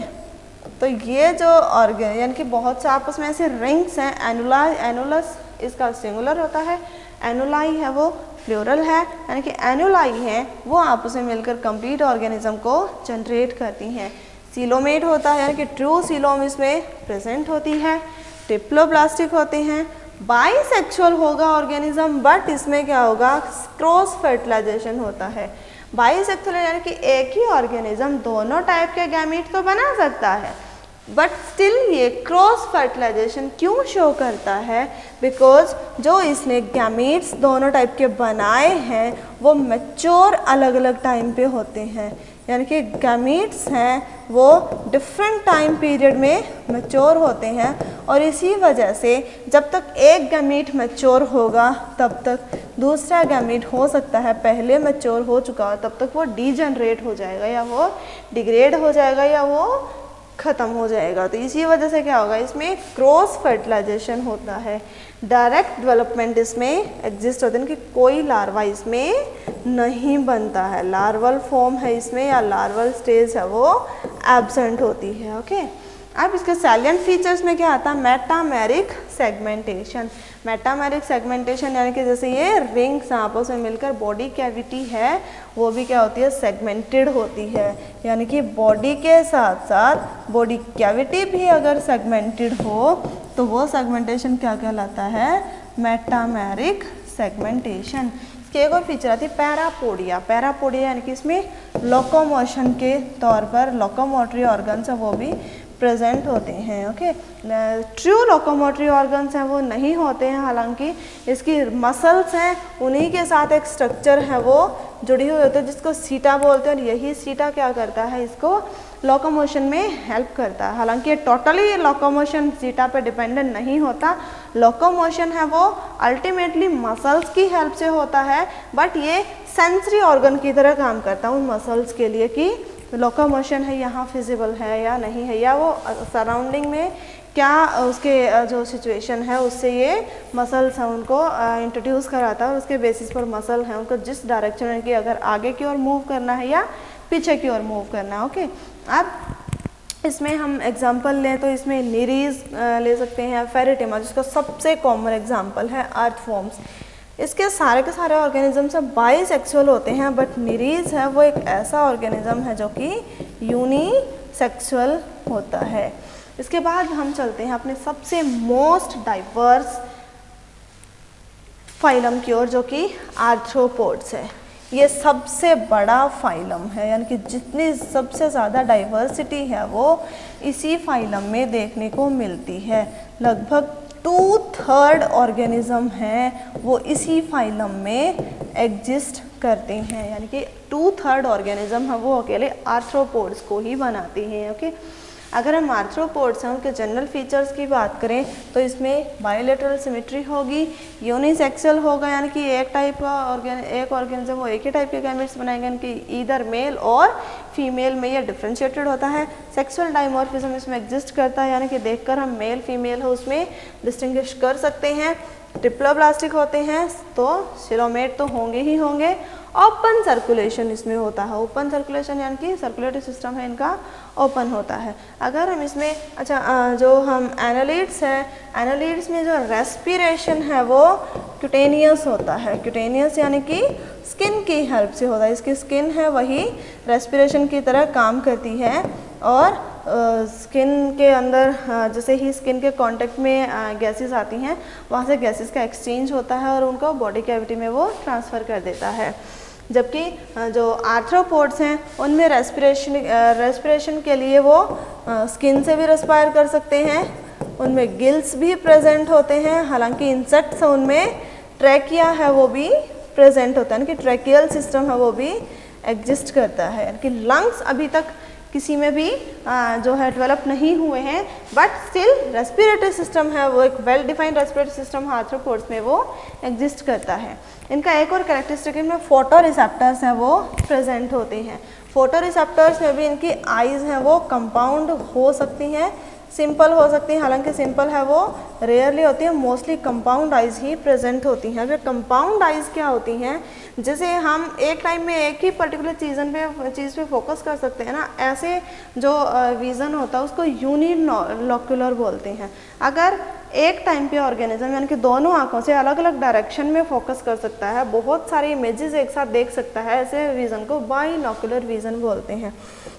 A: तो ये जो ऑर्गेन यानी कि बहुत से आपस में ऐसे रिंग्स हैं, एनुलाई, एनुलस इसका सिंगुलर होता है, एनुलाई है वो प्लूरल है, यानी कि एनुलाई हैं वो आपस में मिलकर कंप्लीट ऑर्गेनिज्म को जनरेट करती हैं। सीलोमेट होता है यानी कि ट्रू सीलोम इसमें प्रेजेंट होती है, डिप्लोब्लास्टिक होते हैं, बाइसेक्सुअल होगा ऑर्गेनिज्म, बट इसमें क्या होगा, क्रॉस फर्टिलाइजेशन होता है। बाइसेक्सुअल यानी कि एक ही ऑर्गेनिज्म दोनों टाइप के गैमीट तो बना सकता है, बट स्टिल ये क्रॉस फर्टिलाइजेशन क्यों शो करता है, बिकॉज जो इसने गैमीट्स दोनों टाइप के बनाए हैं वो मैच्योर अलग अलग टाइम पे होते हैं, यानी कि गैमीट्स हैं वो डिफरेंट टाइम पीरियड में मैच्योर होते हैं, और इसी वजह से जब तक एक गैमीट मैच्योर होगा तब तक दूसरा गैमीट हो सकता है पहले मैच्योर हो चुका हो, तब तक वो डीजनरेट हो जाएगा या वो डिग्रेड हो जाएगा या वो ख़त्म हो जाएगा। तो इसी वजह से क्या होगा, इसमें क्रॉस फर्टिलाइजेशन होता है। डायरेक्ट डेवलपमेंट इसमें एग्जिस्ट होते हैं कि कोई लार्वा इसमें नहीं बनता है, लार्वल फॉर्म है इसमें या लार्वल स्टेज है वो एब्सेंट होती है। ओके, अब इसके सैलिएंट फीचर्स में क्या आता है, मेटामेरिक सेगमेंटेशन। मेटामेरिक सेगमेंटेशन यानी कि जैसे ये रिंग्स आपस में मिलकर बॉडी कैविटी है वो भी क्या होती है, सेगमेंटेड होती है, यानी कि बॉडी के साथ साथ बॉडी कैविटी भी अगर सेगमेंटेड हो तो वो सेगमेंटेशन क्या कहलाता है, मेटामेरिक सेगमेंटेशन। इसकी एक और फीचर आती है पैरापोडिया। पैरापोडिया यानी कि इसमें लोकोमोशन के तौर पर लोकोमोटरी ऑर्गन्स है वो भी प्रेजेंट होते हैं। ओके, ट्रू लोकोमोटरी ऑर्गन्स हैं वो नहीं होते हैं, हालांकि इसकी मसल्स हैं उन्हीं के साथ एक स्ट्रक्चर है वो जुड़ी हुई होती है जिसको सीटा बोलते हैं, और यही सीटा क्या करता है, इसको लोकोमोशन में हेल्प करता है। हालांकि ये टोटली लोकोमोशन सीटा पे डिपेंडेंट नहीं होता, लोकोमोशन है वो अल्टीमेटली मसल्स की हेल्प से होता है, बट ये सेंसरी ऑर्गन की तरह काम करता है उन मसल्स के लिए कि लोकोमोशन है यहाँ फिजिबल है या नहीं है, या वो सराउंडिंग में क्या उसके जो सिचुएशन है उससे ये मसल्स हैं उनको इंट्रोड्यूस कराता है, और उसके बेसिस पर मसल हैं उनको जिस डायरेक्शन में कि अगर आगे की ओर मूव करना है या पीछे की ओर मूव करना है। ओके, अब इसमें हम एग्जांपल लें तो इसमें निरीज ले सकते हैं, फेरेटिमा जिसका सबसे कॉमन एग्जांपल है अर्थवॉर्म्स। इसके सारे के सारे ऑर्गेनिज्म सब बाइसेक्सुअल होते हैं, बट निरीज है वो एक ऐसा ऑर्गेनिज्म है जो कि यूनिसेक्सुअल होता है। इसके बाद हम चलते हैं अपने सबसे मोस्ट डाइवर्स फाइलम की ओर जो कि आर्थ्रोपोड्स है। ये सबसे बड़ा फाइलम है, यानी कि जितनी सबसे ज़्यादा डाइवर्सिटी है वो इसी फाइलम में देखने को मिलती है। लगभग 2/3 ऑर्गेनिज्म हैं वो इसी फाइलम में एग्जिस्ट करते हैं, यानी कि 2/3 ऑर्गेनिज्म है वो अकेले आर्थ्रोपोड्स को ही बनाते हैं। ओके, अगर हम आर्थ्रोपोड्स हैं उनके जनरल फीचर्स की बात करें तो इसमें बायोलेटरल सिमेट्री होगी, यूनिसेक्सुअल होगा, यानी कि एक टाइप का एक ऑर्गेनिज्म वो एक ही टाइप के गैमेट्स बनाएंगे, यानी कि ईदर मेल और फीमेल में ये डिफ्रेंशिएटेड होता है। सेक्सुअल डाइमॉर्फिज्म इसमें एग्जिस्ट करता है, यानी कि देखकर हम मेल फीमेल है उसमें डिस्टिंग्विश कर सकते हैं। डिप्लोब्लास्टिक होते हैं तो सिलोमेट तो होंगे ही होंगे। ओपन सर्कुलेशन इसमें होता है, ओपन सर्कुलेशन यानी कि सर्कुलेटरी सिस्टम है इनका ओपन होता है। अगर हम इसमें जो हम एनालिड्स हैं, एनालिड्स में जो रेस्पिरेशन है वो क्यूटेनियस होता है। क्यूटेनियस यानी कि स्किन की हेल्प से होता है, इसकी स्किन है वही रेस्पिरेशन की तरह काम करती है, और स्किन के अंदर जैसे ही स्किन के कांटेक्ट में गैसेस आती हैं वहाँ से गैसेस का एक्सचेंज होता है और उनको बॉडी कैविटी में वो ट्रांसफ़र कर देता है। जबकि जो आर्थ्रोपोड्स हैं उनमें रेस्पिरेशन के लिए वो स्किन से भी रेस्पायर कर सकते हैं, उनमें गिल्स भी प्रेजेंट होते हैं। हालांकि इंसेक्ट्स हैं उनमें ट्रैकिया है वो भी प्रेजेंट होता है, यानी कि ट्रैकियल सिस्टम है वो भी एग्जिस्ट करता है, यानी कि लंग्स अभी तक किसी में भी जो है डेवलप नहीं हुए हैं, बट स्टिल रेस्पिरेटरी सिस्टम है वो एक well defined respiratory system arthropods में वो एग्जिस्ट करता है। इनका एक और कैरेक्टरिस्टिक इनमें फोटो रिसेप्टर्स हैं वो प्रेजेंट होते हैं। फोटो रिसेप्टर्स में भी इनकी आइज़ हैं वो कंपाउंड हो सकती हैं, सिंपल हो सकती हैं, हालांकि सिंपल है वो रेयरली होती है, मोस्टली कंपाउंड आइज़ ही प्रेजेंट होती हैं। अगर कंपाउंड आइज़ क्या होती हैं, जैसे हम एक टाइम में एक ही पर्टिकुलर चीज़ पे फोकस कर सकते हैं ना, ऐसे जो विज़न होता है उसको यूनिलॉक्यूलर बोलते हैं। अगर एक टाइम पे ऑर्गेनिज्म यानी कि दोनों आंखों से अलग अलग डायरेक्शन में फोकस कर सकता है, बहुत सारी इमेजेस एक साथ देख सकता है, ऐसे विज़न को बाइनॉक्यूलर विज़न बोलते हैं।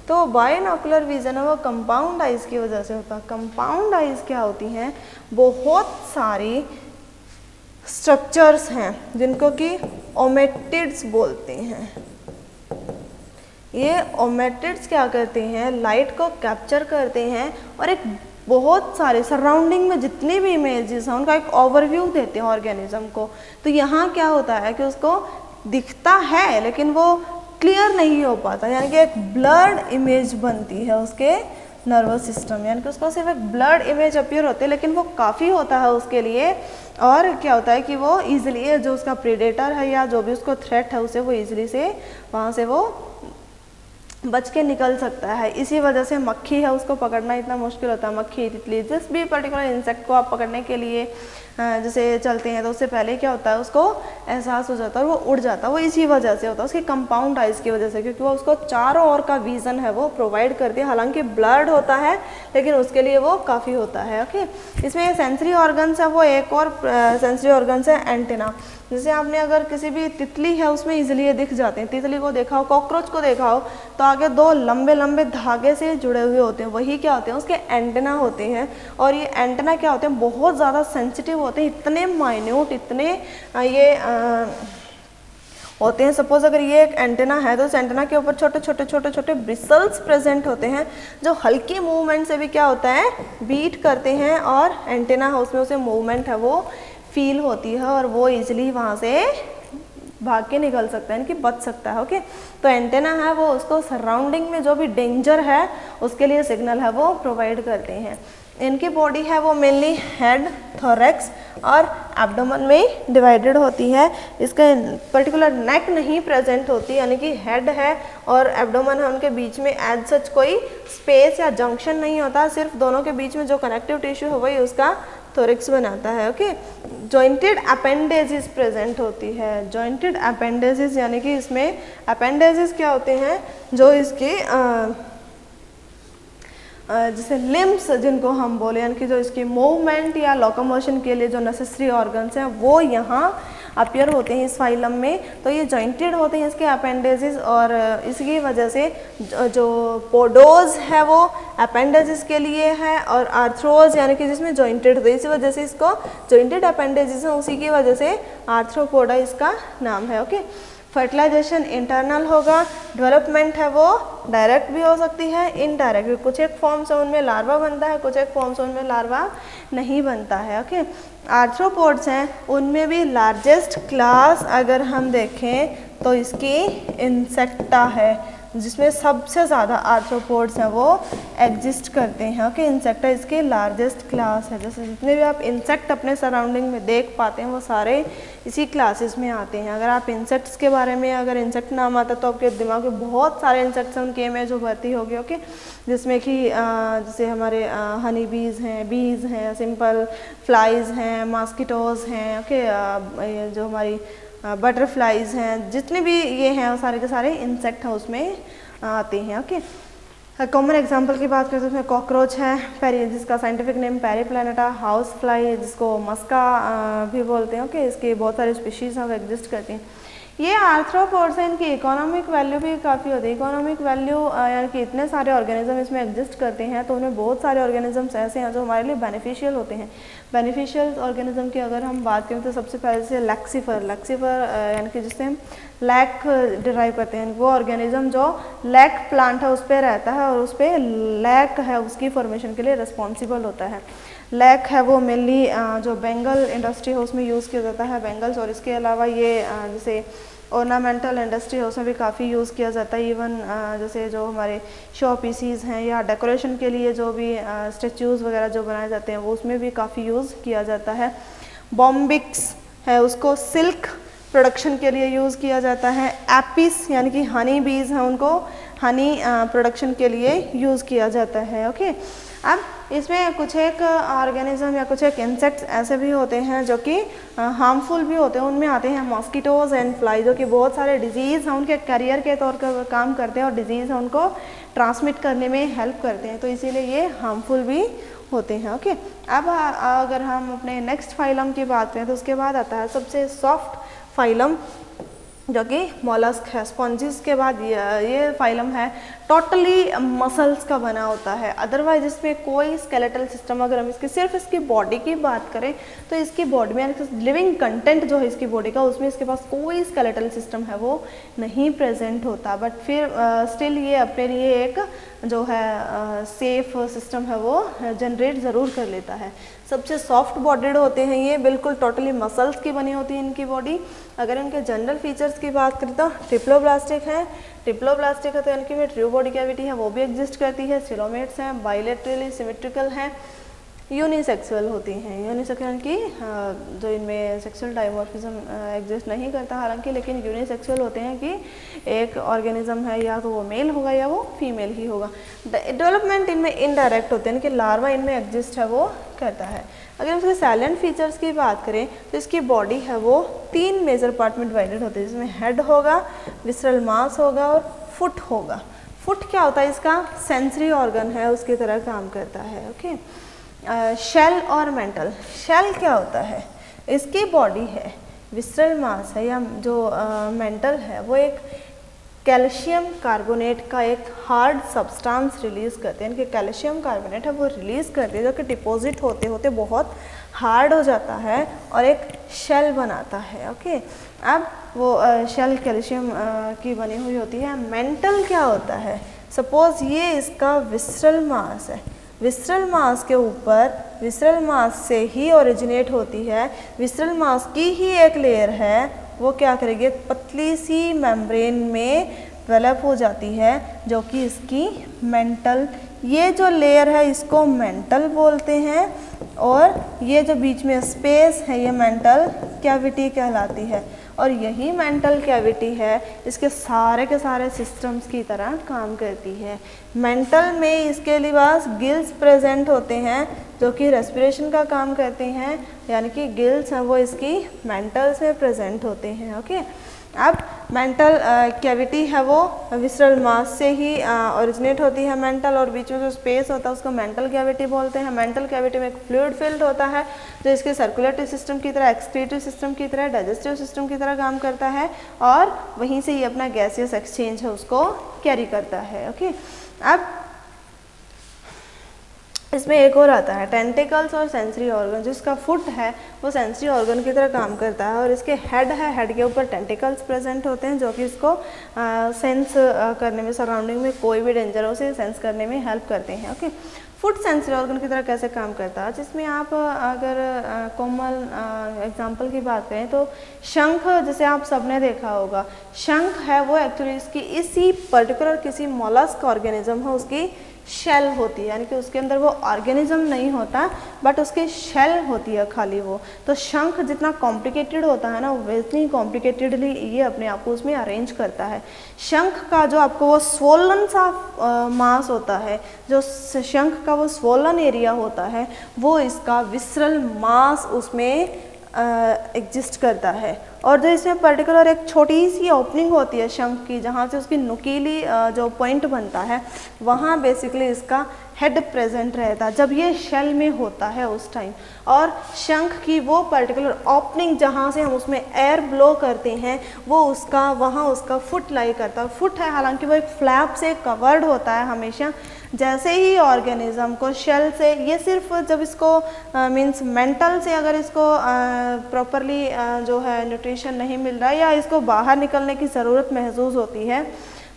A: तो बाइनॉक्यूलर विज़न है वो कंपाउंड आइज़ की वजह से होता है। कंपाउंड आइज़ क्या होती हैं, बहुत सारी स्ट्रक्चर्स हैं जिनको कि ओमेटिड्स बोलते हैं। ये ओमेटिड्स क्या करते हैं, लाइट को कैप्चर करते हैं और एक बहुत सारे सराउंडिंग में जितनी भी इमेजेस हैं उनका एक ओवरव्यू देते हैं ऑर्गेनिज्म को। तो यहाँ क्या होता है कि उसको दिखता है लेकिन वो क्लियर नहीं हो पाता, यानी कि एक ब्लर्ड इमेज बनती है उसके नर्वस सिस्टम, यानी कि उसको सिर्फ एक ब्लड इमेज अपीयर होती है, लेकिन वो काफ़ी होता है उसके लिए। और क्या होता है कि वो ईजिली जो उसका प्रेडेटर है या जो भी उसको थ्रेट है उसे वो ईजिली से वहाँ से वो बच के निकल सकता है। इसी वजह से मक्खी है उसको पकड़ना इतना मुश्किल होता है। मक्खी, तितली, जिस भी पर्टिकुलर इंसेक्ट को आप पकड़ने के लिए जैसे चलते हैं तो उससे पहले क्या होता है उसको एहसास हो जाता है और वो उड़ जाता है। वो इसी वजह से होता है, उसकी कंपाउंड आइज़ की वजह से, क्योंकि वो उसको चारों ओर का विज़न है वो प्रोवाइड करती है। हालांकि ब्लड होता है लेकिन उसके लिए वो काफ़ी होता है। ओके, इसमें सेंसरी ऑर्गन्स है वो, एक और सेंसरी ऑर्गन्स है एंटेना। जैसे आपने अगर किसी भी तितली है उसमें इजीली ये दिख जाते हैं, तितली को देखा हो, कॉकरोच को देखा हो तो आगे दो लंबे लंबे धागे से जुड़े हुए होते हैं, वही क्या होते हैं उसके एंटेना होते हैं। और ये एंटेना क्या होते हैं, बहुत ज़्यादा सेंसिटिव होते हैं, इतने माइन्यूट, इतने ये होते हैं। सपोज अगर ये एक एंटेना है तो इस एंटेना के ऊपर छोटे छोटे ब्रिसल्स प्रेजेंट होते हैं जो हल्की मूवमेंट से भी क्या होता है बीट करते हैं, और एंटेना है उसमें उसे मूवमेंट है वो फील होती है और वो इजीली वहाँ से भाग के निकल सकता है, यानी कि बच सकता है। ओके, तो एंटेना है वो उसको सराउंडिंग में जो भी डेंजर है उसके लिए सिग्नल है वो प्रोवाइड करते हैं। इनकी बॉडी है वो मेनली हेड, थोरैक्स और एब्डोमेन में डिवाइडेड होती है। इसके पर्टिकुलर नेक नहीं प्रेजेंट होती, यानी कि हेड है और एब्डोमेन है, उनके बीच में एज सच कोई स्पेस या जंक्शन नहीं होता, सिर्फ दोनों के बीच में जो कनेक्टिव टिश्यू है वही उसका थोरैक्स बनाता है। ओके, जॉइंटेड अपेंडेजेस प्रेजेंट होती है। जॉइंटेड अपेंडेजेस यानी कि इसमें अपेंडेजेस क्या होते हैं, जो इसके जैसे लिम्स जिनको हम बोले, यानी कि जो इसकी मूवमेंट या लोकोमोशन के लिए जो नेसेसरी ऑर्गन्स हैं वो यहाँ अपीयर होते हैं इस फाइलम में। तो ये जॉइंटेड होते हैं इसके अपेंडेजेस, और इसकी वजह से जो पोडोज है वो अपेंडेजेस के लिए है, और आर्थ्रोज यानी कि जिसमें जॉइंटेड, तो इसी वजह से इसको जॉइंटेड अपेंडेजेस हैं, उसी की वजह से आर्थ्रोपोडा इसका नाम है। ओके, फर्टिलाइजेशन इंटरनल होगा, डेवलपमेंट है वो डायरेक्ट भी हो सकती है, इनडायरेक्ट भी। कुछ एक फॉर्म से उनमें लार्वा बनता है, कुछ एक फॉर्म से उनमें लार्वा नहीं बनता है। ओके, आर्थ्रोपोड्स हैं उनमें भी लार्जेस्ट क्लास अगर हम देखें तो इसकी इंसेक्टा है, जिसमें सबसे ज़्यादा आर्थ्रोपोड्स हैं वो एग्जिस्ट करते हैं। ओके, इंसेक्टा इसकी लार्जेस्ट क्लास है। जैसे जितने भी आप इंसेक्ट अपने सराउंडिंग में देख पाते हैं वो सारे इसी क्लासेस में आते हैं। अगर आप इंसेक्ट्स के बारे में, अगर इंसेक्ट नाम आता तो आपके दिमाग में बहुत सारे इंसेक्ट्स हैं, उनकी इमेज उभरती होगी। ओके, जिसमें कि जैसे हमारे हनी बीज हैं, बीज हैं, सिंपल फ्लाइज हैं, मॉस्किटोज़ हैं। ओके, जो हमारी बटरफ्लाइज हैं, जितने भी ये हैं वो सारे के सारे इंसेक्ट हैं उसमें आते हैं। ओके, कॉमन एग्जांपल की बात करें तो उसमें कॉकरोच है, जिसका scientific name Periplaneta, house fly जिसको मस्का भी बोलते हैं। ओके, इसके बहुत सारे स्पीशीज़ हैं वो एग्जिस्ट करती हैं। ये आर्थ्रोपोड्स हैं, इनकी इकोनॉमिक वैल्यू भी काफ़ी होती है। इकोनॉमिक वैल्यू यानी कि इतने सारे ऑर्गेनिज्म इसमें एग्जिस्ट करते हैं, तो उनमें बहुत सारे ऑर्गेनिजम्स ऐसे हैं जो हमारे लिए बेनिफिशियल होते हैं। बेनिफिशियल ऑर्गेनिज्म की अगर हम बात करें तो सबसे पहले से लैक्सीफर यानी कि जिससे हम लैक डिराइव करते हैं, वो ऑर्गेनिज्म जो लैक प्लांट है उस पर रहता है और उस पर लैक है उसकी फॉर्मेशन के लिए रिस्पॉन्सिबल होता है। लैक है वो मेनली जो बेंगल इंडस्ट्री है उसमें यूज़ किया जाता है, बेंगल्स, और इसके अलावा ये जैसे ऑर्नामेंटल इंडस्ट्री है उसमें भी काफ़ी यूज़ किया जाता है। इवन जैसे जो हमारे शो पीसीज हैं या डेकोरेशन के लिए जो भी स्टेच्यूज़ वगैरह जो बनाए जाते हैं वो उसमें भी काफ़ी यूज़ किया जाता है। बॉम्बिक्स है उसको सिल्क प्रोडक्शन के लिए यूज़ किया जाता है। एपिस यानी कि हनी बीज हैं उनको हनी प्रोडक्शन के लिए यूज़ किया जाता है। ओके, अब इसमें कुछ एक ऑर्गेनिज्म या कुछ एक इंसेक्ट्स ऐसे भी होते हैं जो कि हार्मफुल भी होते हैं। उनमें आते हैं मॉस्किटोज़ एंड फ्लाई, जो कि बहुत सारे डिजीज़ हैं उनके कैरियर के तौर पर काम करते हैं और डिजीज़ हैं उनको ट्रांसमिट करने में हेल्प करते हैं, तो इसीलिए ये हार्मफुल भी होते हैं। ओके, अब अगर हम अपने नेक्स्ट फाइलम की बात करें तो उसके बाद आता है सबसे सॉफ्ट फाइलम जो कि मॉलस्क है। स्पॉन्जिस के बाद ये फाइलम है टोटली मसल्स का बना होता है, अदरवाइज इसमें कोई स्केलेटल सिस्टम, अगर हम सिर्फ इसकी बॉडी की बात करें तो इसकी बॉडी में लिविंग कंटेंट जो है इसकी बॉडी का उसमें इसके पास कोई स्केलेटल सिस्टम है वो नहीं प्रेजेंट होता, बट फिर स्टिल ये अपने लिए एक जो है सेफ सिस्टम है वो जनरेट ज़रूर कर लेता है। सबसे सॉफ्ट बॉडीड होते हैं ये, बिल्कुल टोटली मसल्स की बनी होती है इनकी बॉडी। अगर इनके जनरल फीचर्स की बात करें तो ट्रिप्लोब्लास्टिक है, ट्रिप्लोब्लास्टिक है तो इनकी में ट्रू बॉडी कैविटी है वो भी एग्जिस्ट करती है। सिलोमेट्स हैं, बाइलेटरली सिमेट्रिकल हैं, यूनिसेक्सुअल होती हैं। यूनिसेक्सुअल की जो इनमें सेक्सुअल डाइमॉर्फिज्म एग्जिस्ट नहीं करता हालांकि, लेकिन यूनिसेक्सुअल होते हैं कि एक ऑर्गेनिज्म है या तो वो मेल होगा या वो फीमेल ही होगा। डेवलपमेंट इनमें इनडायरेक्ट होते हैं, इनके लार्वा इनमें एग्जिस्ट है वो करता है। अगर इसके सैलेंट फीचर्स की बात करें तो इसकी बॉडी है वो 3 मेजर पार्ट में डिवाइडेड होती है, जिसमें हेड होगा, विसरल मास होगा और फुट होगा। फुट क्या होता है, इसका सेंसरी ऑर्गन है उसकी तरह काम करता है। ओके, शेल और मेंटल। शेल क्या होता है, इसकी बॉडी है, विसरल मास है या जो मेंटल है वो एक कैल्शियम कार्बोनेट का एक हार्ड सब्सटेंस रिलीज़ करते हैं। इनके कैल्शियम कार्बोनेट है वो रिलीज़ करते हैं जो कि डिपॉजिट होते होते बहुत हार्ड हो जाता है और एक शेल बनाता है। ओके, अब वो शेल कैल्शियम की बनी हुई होती है। मेंटल क्या होता है, सपोज ये इसका विसरल मास है, विसरल मास के ऊपर विसरल मास से ही ओरिजिनेट होती है, विसरल मास की ही एक लेयर है वो क्या करेगी, एक पतली सी मेम्ब्रेन में डेवलप हो जाती है जो कि इसकी मेंटल, ये जो लेयर है इसको मेंटल बोलते हैं और ये जो बीच में स्पेस है ये मेंटल कैविटी कहलाती है। और यही मेंटल कैविटी है इसके सारे के सारे सिस्टम्स की तरह काम करती है। मेंटल में इसके लिए पास गिल्स प्रेजेंट होते हैं जो कि रेस्पिरेशन का काम करते हैं, यानी कि गिल्स हैं वो इसकी मेंटल्स में प्रेजेंट होते हैं। ओके, अब मेंटल कैविटी है वो विसरल मास से ही ओरिजिनेट होती है मेंटल, और बीच में जो स्पेस होता है उसको मेंटल कैविटी बोलते हैं। मेंटल कैविटी में एक फ्लूइड फिल्ड होता है जो इसके सर्कुलेटरी सिस्टम की तरह, एक्सक्रीटरी सिस्टम की तरह, डाइजेस्टिव सिस्टम की तरह काम करता है और वहीं से ही अपना गैसियस एक्सचेंज है उसको कैरी करता है। ओके, अब इसमें एक और आता है टेंटिकल्स और सेंसरी ऑर्गन। जिसका फुट है वो सेंसरी ऑर्गन की तरह काम करता है और इसके हेड है, हेड के ऊपर टेंटिकल्स प्रेजेंट होते हैं जो कि इसको सेंस करने में, सराउंडिंग में कोई भी डेंजर हो उसे सेंस करने में हेल्प करते हैं। ओके, फुट सेंसरी ऑर्गन की तरह कैसे काम करता है, जिसमें आप अगर कॉमन एग्जांपल की बात करें तो शंख, जैसे आप सबने देखा होगा, शंख है वो एक्चुअली इसकी इसी पर्टिकुलर किसी मॉलस्क ऑर्गेनिज्म है उसकी शेल होती है, यानी कि उसके अंदर वो ऑर्गेनिज्म नहीं होता बट उसकी शेल होती है खाली वो। तो शंख जितना कॉम्प्लिकेटेड होता है ना वैसे ही कॉम्प्लिकेटेडली ये अपने आप को उसमें अरेंज करता है। शंख का जो आपको वो स्वोलन सा मास होता है, जो शंख का वो स्वोलन एरिया होता है वो इसका विसरल मास उसमें एग्जिस्ट करता है। और जो इसमें पर्टिकुलर एक छोटी सी ओपनिंग होती है शंख की, जहाँ से उसकी नुकीली जो पॉइंट बनता है वहाँ बेसिकली इसका हेड प्रेजेंट रहता जब ये शेल में होता है उस टाइम, और शंख की वो पर्टिकुलर ओपनिंग जहाँ से हम उसमें एयर ब्लो करते हैं वो उसका वहाँ उसका फुट लाई करता है। फुट है हालांकि वो एक फ्लैप से कवर्ड होता है हमेशा। जैसे ही ऑर्गेनिज्म को शेल से, ये सिर्फ जब इसको मीन्स मेंटल से अगर इसको प्रॉपरली जो है न्यूट्रिशन नहीं मिल रहा है या इसको बाहर निकलने की ज़रूरत महसूस होती है,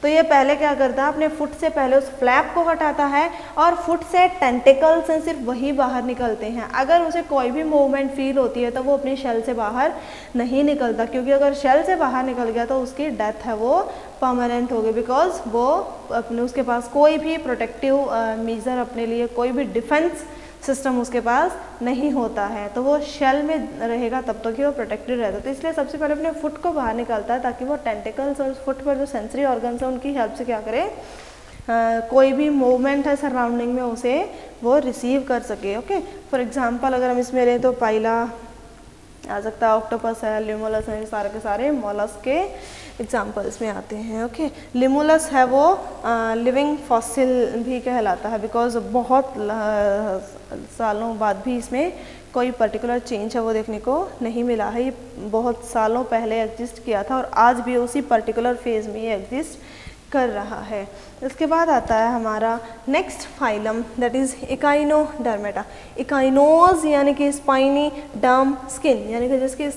A: तो ये पहले क्या करता है, अपने फुट से पहले उस फ्लैप को हटाता है और फुट से टेंटिकल्स हैं सिर्फ वही बाहर निकलते हैं। अगर उसे कोई भी मूवमेंट फील होती है तो वो अपनी शेल से बाहर नहीं निकलता, क्योंकि अगर शेल से बाहर निकल गया तो उसकी डेथ है वो परमानेंट हो गई, बिकॉज वो अपने उसके पास कोई भी प्रोटेक्टिव मेजर, अपने लिए कोई भी डिफेंस सिस्टम उसके पास नहीं होता है। तो वो शेल में रहेगा तब तक कि वो प्रोटेक्टेड रहता है। तो इसलिए सबसे पहले अपने फुट को बाहर निकालता है ताकि वो टेंटिकल्स और फुट पर जो सेंसरी ऑर्गन्स हैं उनकी हेल्प से क्या करे, कोई भी मूवमेंट है सराउंडिंग में उसे वो रिसीव कर सके। ओके, फॉर एग्जांपल अगर हम इसमें लें तो पाइला आ सकता है, ऑक्टोपस है, लिमुलस है, सारे के सारे मॉलस्क के एग्जाम्पल्स में आते हैं। ओके, लिमुलस है वो लिविंग फॉसिल भी कहलाता है, बिकॉज बहुत सालों बाद भी इसमें कोई पर्टिकुलर चेंज है वो देखने को नहीं मिला है। ये बहुत सालों पहले एग्जिस्ट किया था और आज भी उसी पर्टिकुलर फेज में ये एग्जिस्ट कर रहा है। इसके बाद आता है हमारा next phylum, that is Echinodermata. Echinos यानी कि स्पाइनी डर्म स्किन, यानी कि जिसकी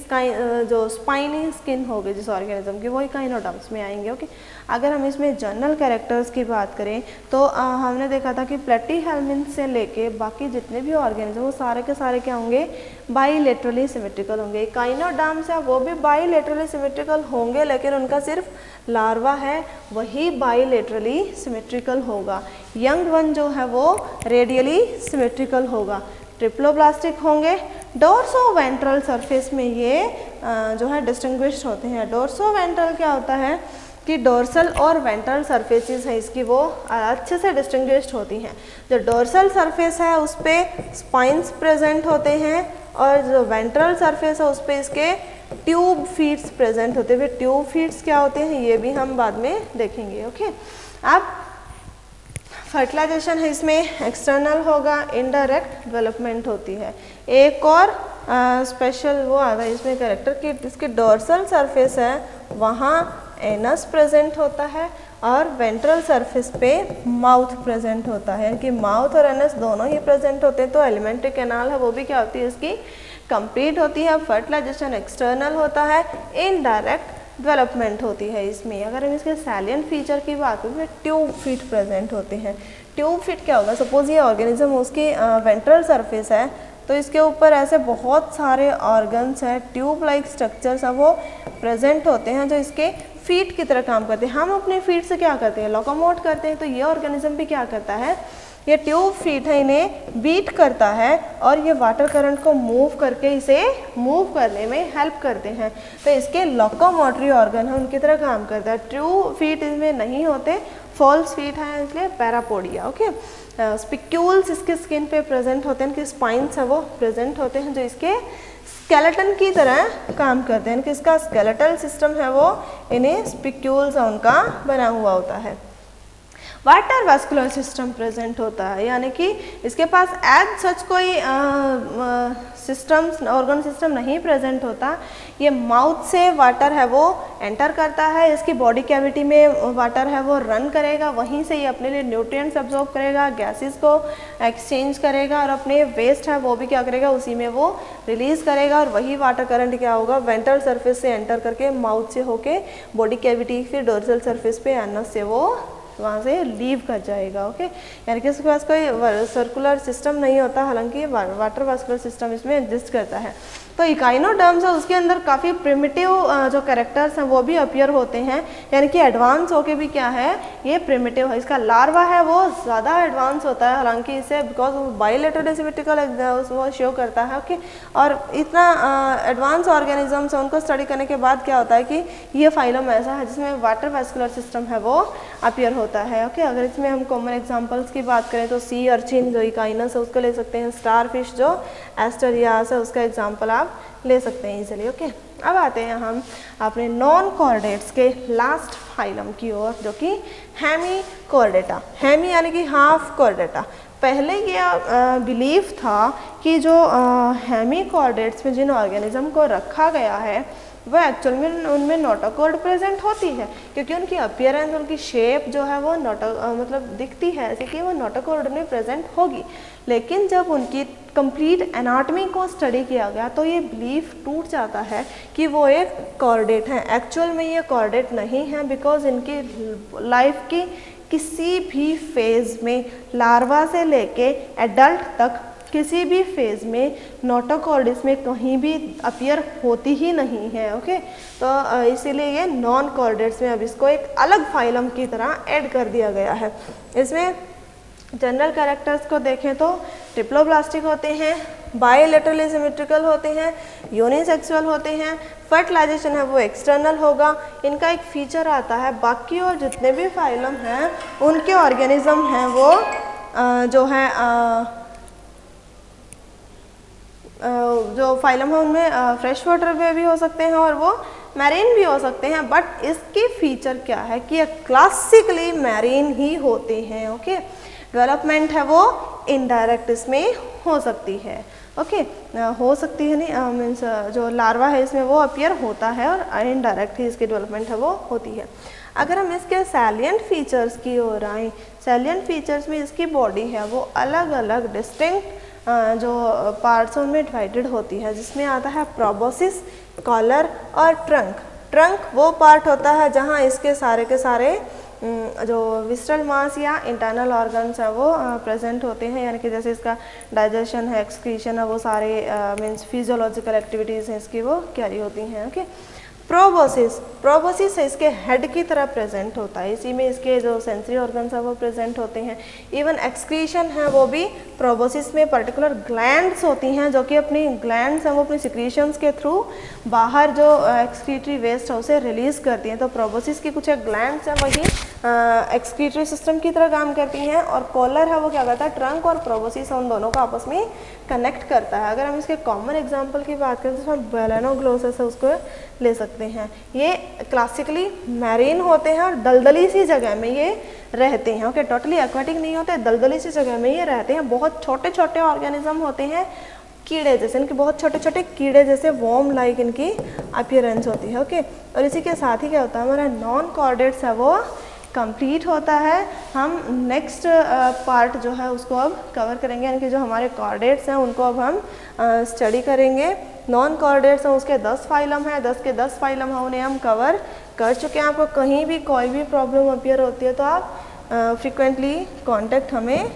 A: जो स्पाइनी स्किन होगी जिस ऑर्गेनिज्म की, वो इकाइनोडर्म्स में आएंगे। ओके, अगर हम इसमें जनरल कैरेक्टर्स की बात करें तो हमने देखा था कि प्लेटीहेल्मिन्थ से लेके बाकी जितने भी ऑर्गेनिज्म वो सारे के सारे क्या होंगे, बाईलेटरली सिमेट्रिकल होंगे। इकाइनोडर्म्स है वो भी बाईलेटरली सिमेट्रिकल होंगे, लेकिन उनका सिर्फ लार्वा है वही बाईलेटरली सिमेट्रिकल होगा। यंग वन जो है वो रेडियली सिमेट्रिकल होगा। ट्रिप्लोब्लास्टिक होंगे। डोर्सो वेंट्रल सरफेस में ये जो है डिस्टिंग्विश्ड होते हैं। डोर्सो वेंट्रल क्या होता है कि डोर्सल और वेंट्रल सरफेसेस है इसकी वो अच्छे से डिस्टिंग्विश्ड होती हैं। जो डोर्सल सरफेस है उस पर स्पाइंस प्रेजेंट होते हैं और जो वेंट्रल सरफेस है उस पर इसके ट्यूब फीट्स प्रेजेंट होते हैं। ट्यूब फीट्स क्या होते हैं ये भी हम बाद में देखेंगे। ओके, अब फर्टिलाइजेशन है इसमें एक्सटर्नल होगा, इनडायरेक्ट डेवलपमेंट होती है। एक और स्पेशल वो आता है इसमें कैरेक्टर कि इसकी डोर्सल सरफेस है वहाँ एनस प्रेजेंट होता है और वेंट्रल सरफेस पे माउथ प्रेजेंट होता है, यानी कि माउथ और एनस दोनों ही प्रेजेंट होते हैं। तो एलिमेंट्री कैनाल है वो भी क्या होती है इसकी कंप्लीट होती है। फर्टिलाइजेशन एक्सटर्नल होता है, इनडायरेक्ट डेवलपमेंट होती है इसमें। अगर हम इसके सैलिएंट फीचर की बात करें तो ट्यूब फीट प्रेजेंट होते हैं। ट्यूब फीट क्या होगा, सपोज ये ऑर्गेनिज्म उसकी वेंट्रल सरफेस है तो इसके ऊपर ऐसे बहुत सारे ऑर्गन्स हैं, ट्यूब लाइक स्ट्रक्चर्स हैं वो प्रेजेंट होते हैं जो इसके फीट की तरह काम करते हैं। हम अपने फीट से क्या करते हैं, लोकोमोट करते हैं, तो ये ऑर्गेनिज्म भी क्या करता है, ये ट्यूब फीट है इन्हें बीट करता है और ये वाटर करंट को मूव करके इसे मूव करने में हेल्प करते हैं। तो इसके लोकोमोटरी ऑर्गन है उनकी तरह काम करता है। ट्यूब फीट इसमें नहीं होते, फॉल्स फीट है इसलिए पैरापोडिया। ओके, स्पिक्यूल्स इसके स्किन पे प्रेजेंट होते हैं, इनके स्पाइंस है वो प्रेजेंट होते हैं जो इसके स्केलेटन की तरह काम करते हैं। इनके इसका स्केलेटल सिस्टम है वो इन्हें स्पिक्यूल्स उनका बना हुआ होता है। वाटर वास्कुलर सिस्टम प्रेजेंट होता है, यानी कि इसके पास एज सच कोई सिस्टम्स ऑर्गन सिस्टम नहीं प्रेजेंट होता। ये माउथ से वाटर है वो एंटर करता है, इसकी बॉडी कैविटी में वाटर है वो रन करेगा, वहीं से ये अपने लिए न्यूट्रिएंट्स अब्जॉर्ब करेगा, गैसेस को एक्सचेंज करेगा और अपने वेस्ट है वो भी क्या करेगा उसी में वो रिलीज करेगा। और वही वाटर करंट क्या होगा, वेंट्रल सरफेस से एंटर करके माउथ से होके बॉडी कैविटी फिर डोर्सल सरफेस पे एनस से वो वहाँ से लीव कर जाएगा। ओके, यानी कि इसके पास कोई सर्कुलर सिस्टम नहीं होता, हालांकि वाटर वास्कुलर सिस्टम इसमें एग्जिस्ट करता है। तो इकाइनोडर्म्स है उसके अंदर काफ़ी प्रिमिटिव जो कैरेक्टर्स हैं वो भी अपीयर होते हैं, यानी कि एडवांस होके भी क्या है ये प्रिमिटिव है। इसका लार्वा है वो ज़्यादा एडवांस होता है, हालांकि इसे बिकॉज वो बाईलेटरल सिमेट्रिकल वो शो करता है। ओके, और इतना एडवांस ऑर्गेनिजम्स है उनको स्टडी करने के बाद क्या होता है कि ये फाइलम ऐसा है जिसमें वाटर वास्कुलर सिस्टम है वो अपीयर होता है। ओके, अगर इसमें हम कॉमन एग्जाम्पल्स की बात करें तो सी अर्चिन जो इकाइनस है उसको ले सकते हैं, स्टार फिश जो एस्टरियास है उसका एग्जाम्पल आप ले सकते हैं इजीली। ओके, अब आते हैं हम अपने नॉन कॉर्डेट्स के लास्ट फाइलम की ओर जो कि हेमी कॉर्डेटा। हेमी यानी कि हाफ कॉर्डेटा, पहले ये बिलीफ था कि जो हेमिकॉर्डेट्स में जिन ऑर्गेनिज्म को रखा गया है वो एक्चुअल में उनमें नोटोकॉर्ड प्रेजेंट होती है, क्योंकि उनकी अपीयरेंस, उनकी शेप जो है वो मतलब दिखती है ऐसे कि वो नोटोकॉर्ड में प्रेजेंट होगी। लेकिन जब उनकी कंप्लीट एनाटॉमी को स्टडी किया गया तो ये बिलीफ टूट जाता है कि वो एक कॉर्डेट हैं। एक्चुअल में ये कॉर्डेट नहीं है, बिकॉज इनकी लाइफ की किसी भी फेज़ में, लार्वा से लेके एडल्ट तक किसी भी फेज़ में नोटोकॉर्ड्स में कहीं भी अपीयर होती ही नहीं है। ओके, तो इसीलिए ये नॉन कॉर्डेट्स में अब इसको एक अलग फाइलम की तरह ऐड कर दिया गया है। इसमें जनरल कैरेक्टर्स को देखें तो ट्रिप्लोब्लास्टिक होते हैं, बायलैटरली सिमेट्रिकल होते हैं, यूनिसेक्सुअल होते हैं, फर्टिलाइजेशन है वो एक्सटर्नल होगा। इनका एक फीचर आता है, बाकी और जितने भी फाइलम हैं उनके ऑर्गेनिज्म हैं वो जो है जो फाइलम है उनमें फ्रेश वाटर में भी हो सकते हैं और वो मैरीन भी हो सकते हैं, बट इसकी फीचर क्या है कि ये क्लासिकली मैरीन ही होते हैं। ओके, डेवलपमेंट है वो इनडायरेक्ट इसमें हो सकती है। ओके, हो सकती है नहीं, मीन्स जो लार्वा है इसमें वो अपीयर होता है और इनडायरेक्ट ही इसकी डेवलपमेंट है वो होती है। अगर हम इसके सैलिएंट फीचर्स की ओर आएँ, सैलिएंट फीचर्स में इसकी बॉडी है वो अलग अलग डिस्टिंक्ट जो पार्ट्स उनमें डिवाइडेड होती है, जिसमें आता है प्रोबोसिस, कॉलर और ट्रंक। ट्रंक वो पार्ट होता है जहाँ इसके सारे के सारे जो विस्टरल मास या इंटरनल ऑर्गन्स है वो प्रेजेंट होते हैं, यानी कि जैसे इसका डाइजेशन है, एक्सक्रीशन है, वो सारे मीन्स फिजियोलॉजिकल एक्टिविटीज़ हैं इसकी वो कैरी होती हैं। ओके, प्रोबोसिस है इसके हेड की तरह प्रेजेंट होता है, इसी में इसके जो सेंसरी ऑर्गन्स है वो प्रेजेंट होते हैं। इवन एक्सक्रीशन है वो भी प्रोबोसिस में पर्टिकुलर ग्लैंड्स होती हैं जो कि अपनी ग्लैंड्स हैं वो अपनी सिक्रीशंस के थ्रू बाहर जो एक्सक्रीटरी वेस्ट है उसे रिलीज़ करती हैं। तो प्रोबोसिस की कुछ एक ग्लैंड्स हैं वही एक्सक्रीटरी सिस्टम की तरह काम करती हैं, और कॉलर है वो क्या करता है, ट्रंक और प्रोबोसिस उन दोनों को आपस में कनेक्ट करता है। अगर हम इसके कॉमन एग्जांपल की बात करें तो हम बेलेनोग्लोसस है उसको ले सकते हैं। ये क्लासिकली मैरीन होते हैं और दलदली सी जगह में ये रहते हैं। ओके, टोटली एक्वाटिक नहीं होते, दलदली सी जगह में ये रहते हैं। बहुत छोटे छोटे ऑर्गेनिज्म होते हैं, कीड़े जैसे, इनके बहुत छोटे छोटे कीड़े जैसे वॉर्म लाइक इनकी अपीयरेंस होती है। ओके, और इसी के साथ ही क्या होता है, हमारा नॉन कॉर्डेट्स है वो कंप्लीट होता है। हम नेक्स्ट पार्ट जो है उसको अब कवर करेंगे, यानी कि जो हमारे कॉर्डेट्स हैं उनको अब हम स्टडी करेंगे। नॉन कॉर्डेट्स हैं उसके 10 फाइलम हैं, 10 के 10 फाइलम हैं, उन्हें हम कवर कर चुके हैं। आपको कहीं भी कोई भी प्रॉब्लम अपीयर होती है तो आप फ्रिक्वेंटली कांटेक्ट हमें